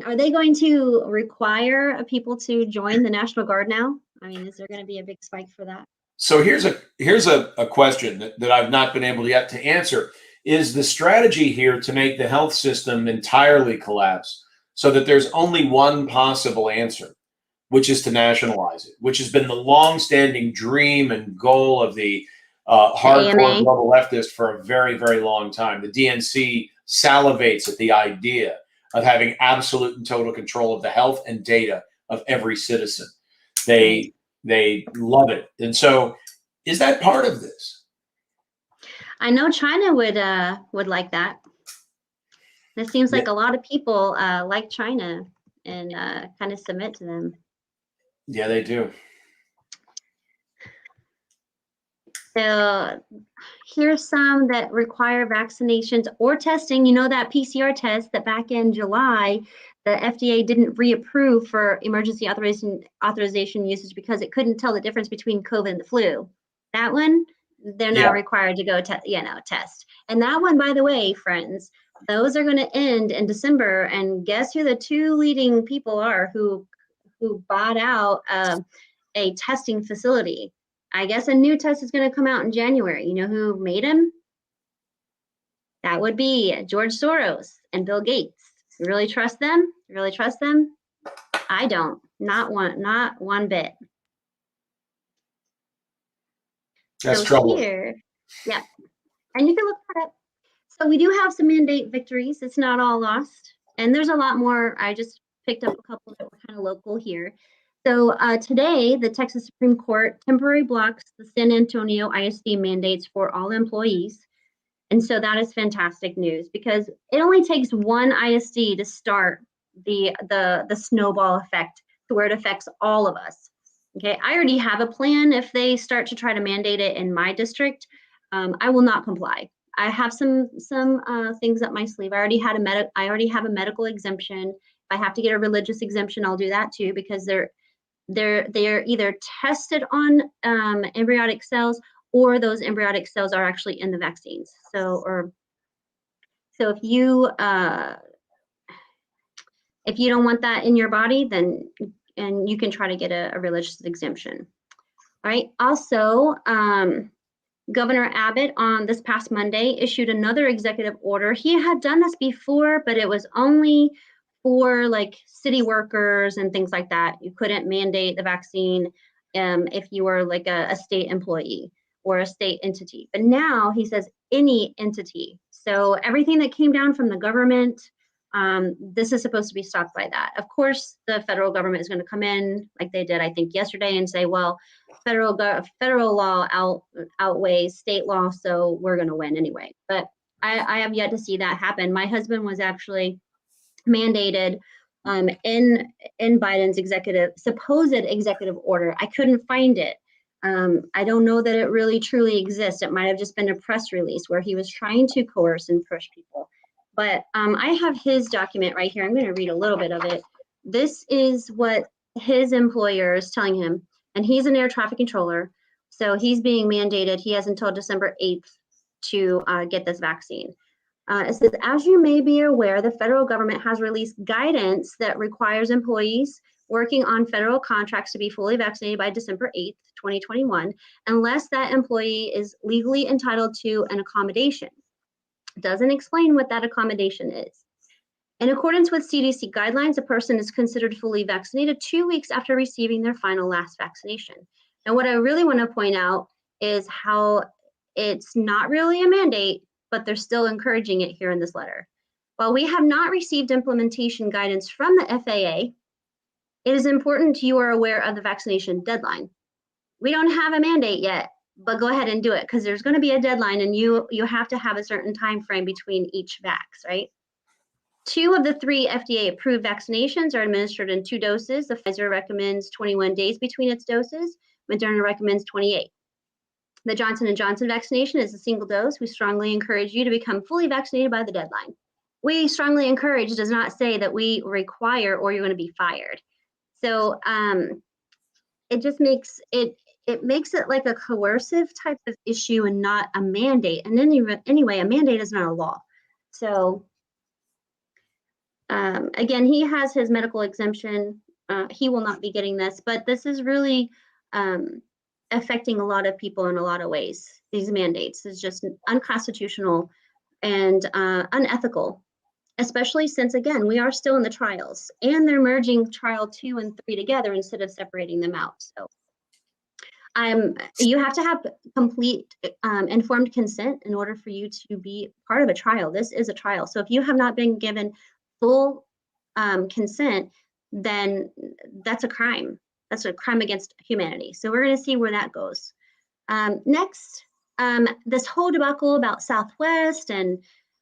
are they going to require people to join the National Guard now? I mean, is there going to be a big spike for that? So here's a question that I've not been able yet to answer. Is the strategy here to make the health system entirely collapse so that there's only one possible answer, which is to nationalize it, which has been the long-standing dream and goal of the hardcore global leftists for a very, very long time. The DNC salivates at the idea of having absolute and total control of the health and data of every citizen. They love it. And so is that part of this? I know China would like that. It seems like a lot of people like China and kind of submit to them. Yeah, they do. So here's some that require vaccinations or testing. You know, that PCR test that back in July, the FDA didn't reapprove for emergency authorization usage because it couldn't tell the difference between COVID and the flu. That one, they're now required to go test. And that one, by the way, friends, those are going to end in December. And guess who the two leading people are who bought out a testing facility? I guess a new test is going to come out in January. You know who made him? That would be George Soros and Bill Gates. You really trust them? You really trust them? I don't. Not one bit. That's trouble. Here, yeah. And you can look that up. So we do have some mandate victories. It's not all lost. And there's a lot more. I just picked up a couple that were kind of local here. So today, the Texas Supreme Court temporarily blocks the San Antonio ISD mandates for all employees. And so that is fantastic news because it only takes one ISD to start the snowball effect to where it affects all of us. Okay, I already have a plan. If they start to try to mandate it in my district, I will not comply. I have some things up my sleeve. I already have a medical exemption. If I have to get a religious exemption, I'll do that too, because they're either tested on embryonic cells, or those embryonic cells are actually in the vaccines. So if you don't want that in your body, then and you can try to get a religious exemption. All right. Also, Governor Abbott on this past Monday issued another executive order. He had done this before, but it was only for like city workers and things like that. You couldn't mandate the vaccine if you were like a state employee or a state entity. But now he says any entity. So everything that came down from the government, this is supposed to be stopped by that. Of course, the federal government is going to come in like they did, I think, yesterday and say, well, federal law outweighs state law, so we're going to win anyway. But I have yet to see that happen. My husband was actually mandated in Biden's supposed executive order. I couldn't find it. I don't know that it really truly exists. It might have just been a press release where he was trying to coerce and push people. But I have his document right here. I'm going to read a little bit of it. This is what his employer is telling him, and he's an air traffic controller, so he's being mandated. He has until December 8th to get this vaccine. It says, as you may be aware, the federal government has released guidance that requires employees working on federal contracts to be fully vaccinated by December 8th, 2021, unless that employee is legally entitled to an accommodation. It doesn't explain what that accommodation is. In accordance with CDC guidelines, a person is considered fully vaccinated 2 weeks after receiving their final last vaccination. And what I really want to point out is how it's not really a mandate, but they're still encouraging it here in this letter. While we have not received implementation guidance from the FAA, it is important you are aware of the vaccination deadline. We don't have a mandate yet, but go ahead and do it, because there's going to be a deadline, and you have to have a certain time frame between each vax, right? 2 of the 3 FDA-approved vaccinations are administered in 2 doses. The Pfizer recommends 21 days between its doses. Moderna recommends 28. The Johnson & Johnson vaccination is a single dose. We strongly encourage you to become fully vaccinated by the deadline. We strongly encourage does not say that we require or you're going to be fired. So it just makes it like a coercive type of issue and not a mandate. And anyway, a mandate is not a law. So again, he has his medical exemption. He will not be getting this, but this is really affecting a lot of people in a lot of ways. These mandates is just unconstitutional and unethical, especially since, again, we are still in the trials and they're merging trial 2 and 3 together instead of separating them out. So you have to have complete informed consent in order for you to be part of a trial. This is a trial. So if you have not been given full consent, then that's a crime. That's a crime against humanity. So we're going to see where that goes. Next, this whole debacle about Southwest and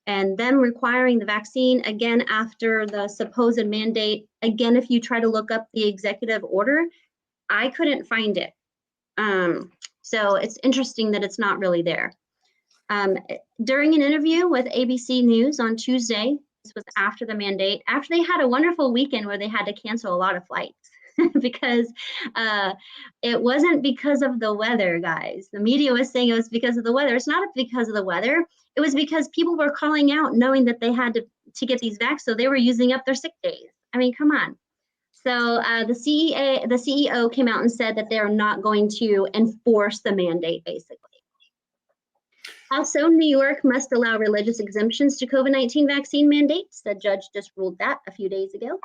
them requiring the vaccine, again, after the supposed mandate. Again, if you try to look up the executive order, I couldn't find it. So it's interesting that it's not really there. During an interview with ABC News on Tuesday, this was after the mandate, after they had a wonderful weekend where they had to cancel a lot of flights because it wasn't because of the weather, guys. The media was saying it was because of the weather. It's not because of the weather. It was because people were calling out knowing that they had to get these vaccines, so they were using up their sick days. I mean, come on. So the CEO came out and said that they're not going to enforce the mandate, basically. Also, New York must allow religious exemptions to COVID-19 vaccine mandates. The judge just ruled that a few days ago.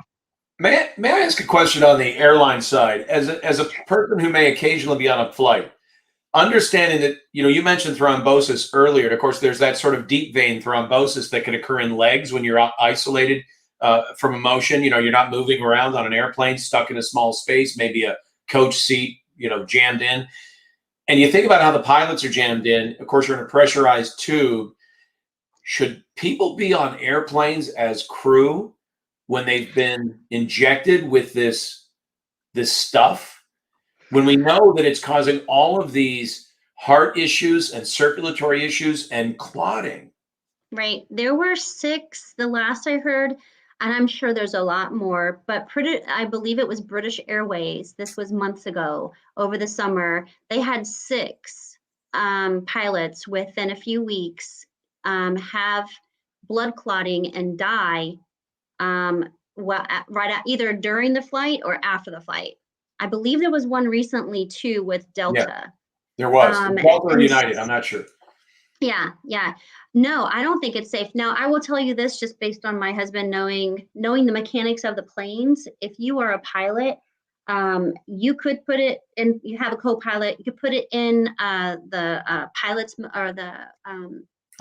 May I ask a question on the airline side? As a person who may occasionally be on a flight, understanding that, you mentioned thrombosis earlier. And of course, there's that sort of deep vein thrombosis that can occur in legs when you're isolated from emotion. You're not moving around on an airplane, stuck in a small space, maybe a coach seat, jammed in. And you think about how the pilots are jammed in. Of course, you're in a pressurized tube. Should people be on airplanes as crew when they've been injected with this stuff? when we know that it's causing all of these heart issues and circulatory issues and clotting? Right. There were 6 the last I heard, and I'm sure there's a lot more, but I believe it was British Airways. This was months ago over the summer. They had 6 pilots within a few weeks have blood clotting and die either during the flight or after the flight. I believe there was one recently too with Yeah, Delta. there was. Delta or And United, I'm not sure. yeah. No, I don't think it's safe. Now, I will tell you this just based on my husband knowing the mechanics of the planes. If you are a pilot, you could put it in, you have a co-pilot, you could put it in the pilot's or the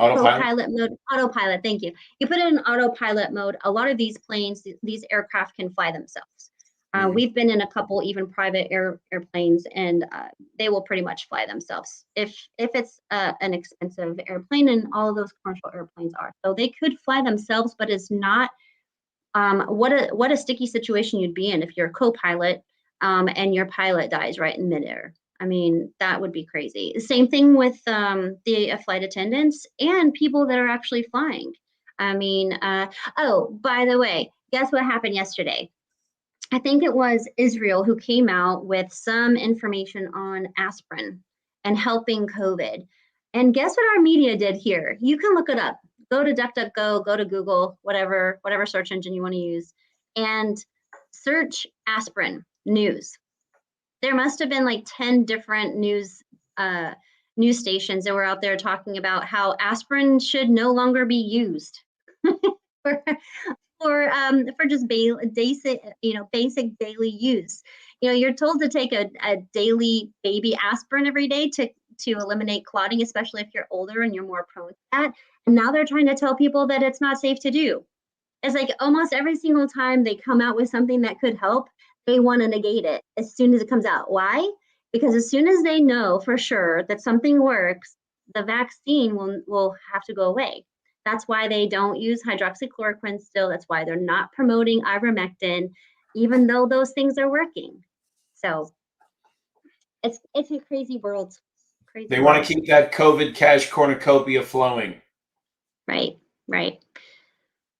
Autopilot? co-pilot mode, autopilot, thank you. You put it in autopilot mode. A lot of these planes, these aircraft can fly themselves. We've been in a couple even private airplanes, and they will pretty much fly themselves if it's an expensive airplane, and all of those commercial airplanes are. So they could fly themselves, but it's not what a sticky situation you'd be in if you're a co-pilot and your pilot dies right in midair. I mean, that would be crazy. Same thing with the flight attendants and people that are actually flying. I mean, oh, by the way, guess what happened yesterday? I think it was Israel who came out with some information on aspirin and helping COVID. And guess what our media did here? You can look it up. Go to DuckDuckGo, go to Google, whatever search engine you want to use, and search aspirin news. There must have been like 10 different news stations that were out there talking about how aspirin should no longer be used for for just basic daily use. You're told to take a daily baby aspirin every day to eliminate clotting, especially if you're older and you're more prone to that. And now they're trying to tell people that it's not safe to do. It's like almost every single time they come out with something that could help, they want to negate it as soon as it comes out. Why? Because as soon as they know for sure that something works, the vaccine will have to go away. That's why they don't use hydroxychloroquine still. That's why they're not promoting ivermectin, even though those things are working. So it's a crazy world. They want to keep that COVID cash cornucopia flowing. Right.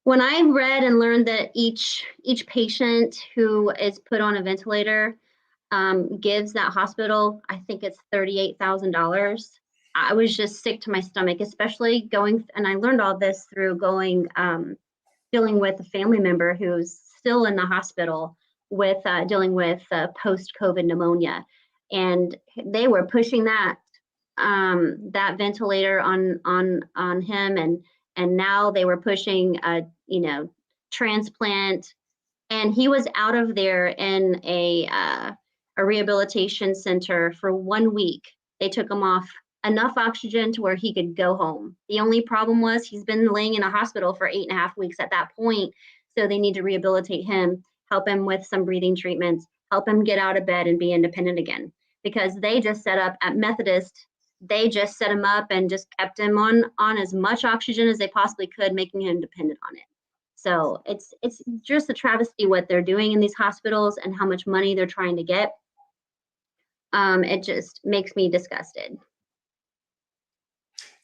When I read and learned that each patient who is put on a ventilator gives that hospital, I think it's $38,000. I was just sick to my stomach, especially and I learned all this through dealing with a family member who's still in the hospital with dealing with post-COVID pneumonia. And they were pushing that ventilator on him, and now they were pushing transplant, and he was out of there in a rehabilitation center for 1 week. They took him off enough oxygen to where he could go home. The only problem was he's been laying in a hospital for 8.5 weeks at that point. So they need to rehabilitate him, help him with some breathing treatments, help him get out of bed and be independent again. Because they just set up at Methodist, they just set him up and just kept him on as much oxygen as they possibly could, making him dependent on it. So it's just a travesty what they're doing in these hospitals and how much money they're trying to get. It just makes me disgusted.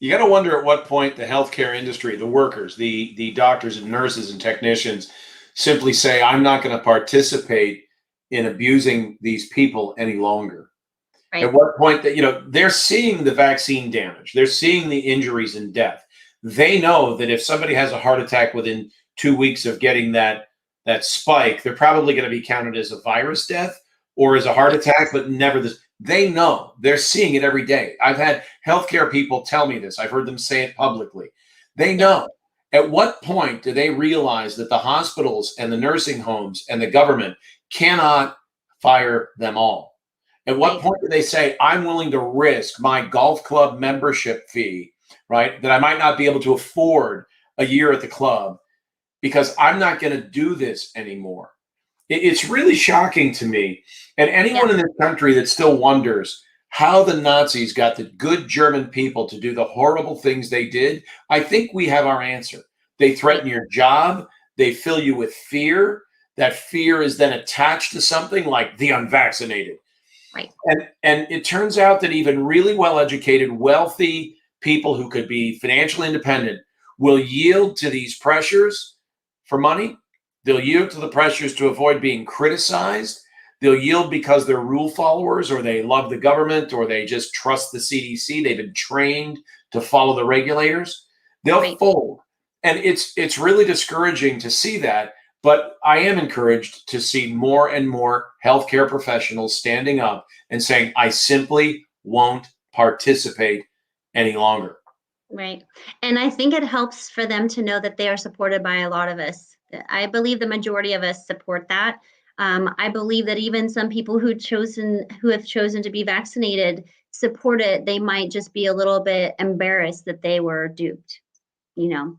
You got to wonder at what point the healthcare industry, the workers, the doctors and nurses and technicians simply say, I'm not going to participate in abusing these people any longer. Right. At what point that, they're seeing the vaccine damage, they're seeing the injuries and death. They know that if somebody has a heart attack within 2 weeks of getting that spike, they're probably going to be counted as a virus death or as a heart attack, but never this. They know. They're seeing it every day. I've had healthcare people tell me this. I've heard them say it publicly. They know. At what point do they realize that the hospitals and the nursing homes and the government cannot fire them all? At what point do they say, I'm willing to risk my golf club membership fee, right, that I might not be able to afford a year at the club because I'm not going to do this anymore? It's really shocking to me. And anyone in this country that still wonders how the Nazis got the good German people to do the horrible things they did, I think we have our answer. They threaten your job. They fill you with fear. That fear is then attached to something like the unvaccinated. Right. And it turns out that even really well-educated, wealthy people who could be financially independent will yield to these pressures for money. They'll yield to the pressures to avoid being criticized. They'll yield because they're rule followers, or they love the government, or they just trust the CDC. They've been trained to follow the regulators. They'll Right. fold. And it's really discouraging to see that. But I am encouraged to see more and more healthcare professionals standing up and saying, I simply won't participate any longer. Right. And I think it helps for them to know that they are supported by a lot of us. I believe the majority of us support that. I believe that even some people who have chosen to be vaccinated support it. They might just be a little bit embarrassed that they were duped, you know.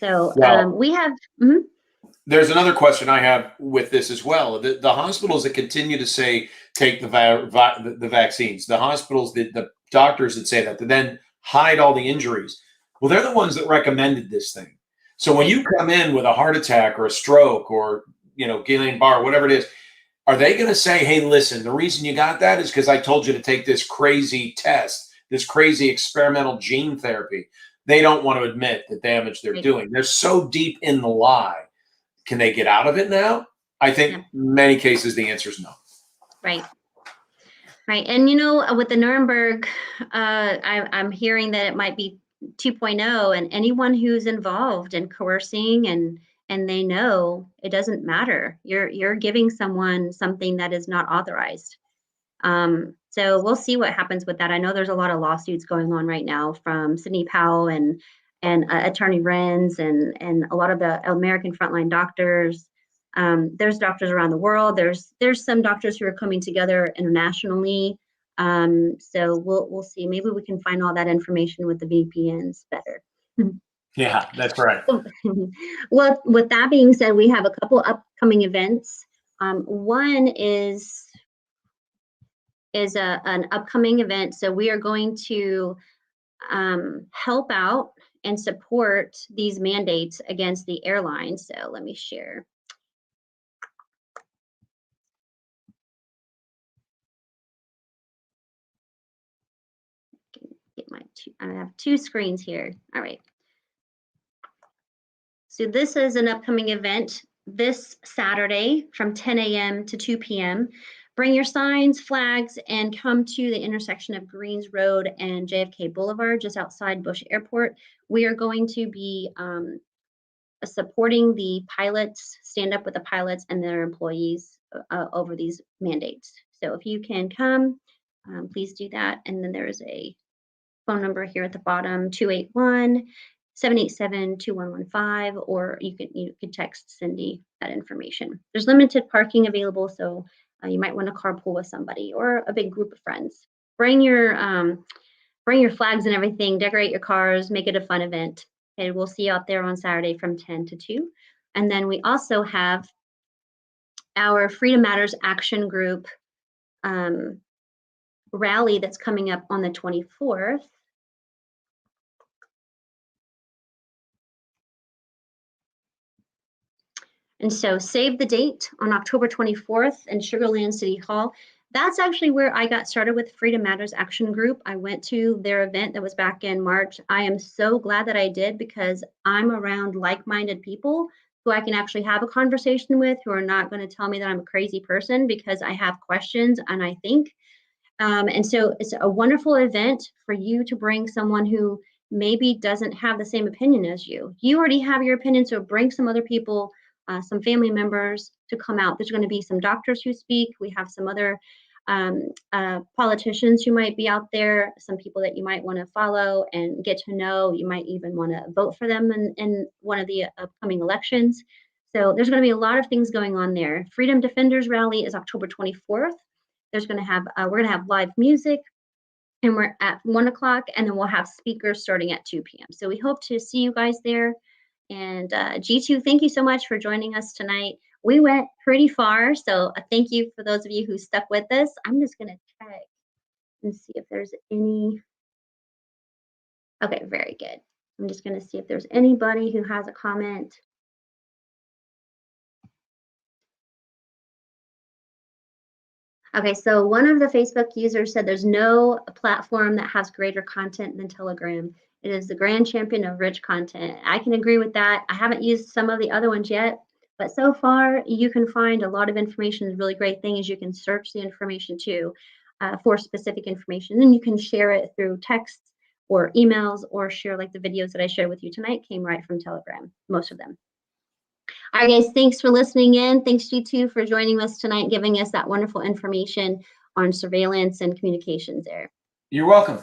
So Well, we have. Mhm. there's another question I have with this as well. The hospitals that continue to say take the vaccines, the hospitals, the doctors that say that then hide all the injuries. Well, they're the ones that recommended this thing. So when Right. you come in with a heart attack or a stroke or Guillain-Barré, whatever it is, are they going to say, "Hey, listen, the reason you got that is because I told you to take this crazy test, this crazy experimental gene therapy"? They don't want to admit the damage they're Right. doing. They're so deep in the lie. Can they get out of it now? I think Yeah. many cases the answer is no. Right. Right. And with the Nuremberg, I'm hearing that it might be 2.0, and anyone who's involved in coercing and they know it doesn't matter. You're giving someone something that is not authorized. So we'll see what happens with that. I know there's a lot of lawsuits going on right now from Sidney Powell and Attorney Renz and a lot of the American frontline doctors. There's doctors around the world. There's some doctors who are coming together internationally. So we'll see. Maybe we can find all that information with the VPNs better. Yeah, that's right. Well, with that being said, we have a couple upcoming events. One is an upcoming event. So we are going to help out and support these mandates against the airlines. So let me share. Get I have two screens here. All right. So this is an upcoming event this Saturday from 10 a.m. to 2 p.m. Bring your signs, flags, and come to the intersection of Greens Road and JFK Boulevard, just outside Bush Airport. We are going to be supporting the pilots, stand up with the pilots and their employees over these mandates. So if you can come, please do that. And then there is a phone number here at the bottom, 281-787-2115, or you can text Cindy that information. There's limited parking available, so you might want to carpool with somebody or a big group of friends. Bring your flags and everything, decorate your cars, make it a fun event. Okay, we'll see you out there on Saturday from 10 to 2. And then we also have our Freedom Matters Action Group rally that's coming up on the 24th. And so save the date on October 24th in Sugar Land City Hall. That's actually where I got started with Freedom Matters Action Group. I went to their event that was back in March. I am so glad that I did, because I'm around like-minded people who I can actually have a conversation with, who are not going to tell me that I'm a crazy person because I have questions and I think. And so it's a wonderful event for you to bring someone who maybe doesn't have the same opinion as you. You already have your opinion, so bring some other people, some family members to come out. There's going to be some doctors who speak. We have some other politicians who might be out there, some people that you might want to follow and get to know. You might even want to vote for them in one of the upcoming elections. So there's going to be a lot of things going on there. Freedom Defenders Rally is October 24th. There's going to have we're going to have live music, and we're at 1 o'clock, and then we'll have speakers starting at 2 p.m. So we hope to see you guys there. And G2, thank you so much for joining us tonight. We went pretty far, so thank you for those of you who stuck with us. I'm just going to check and see if there's any. Okay, very good. I'm just going to see if there's anybody who has a comment. Okay, so one of the Facebook users said there's no platform that has greater content than Telegram. It is the grand champion of rich content. I can agree with that. I haven't used some of the other ones yet, but so far you can find a lot of information. The really great thing is you can search the information too for specific information, and you can share it through text or emails, or share like the videos that I shared with you tonight came right from Telegram, most of them. All right, guys, thanks for listening in. Thanks, G2, for joining us tonight, giving us that wonderful information on surveillance and communications there. You're welcome.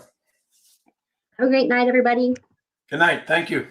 Have a great night, everybody. Good night. Thank you.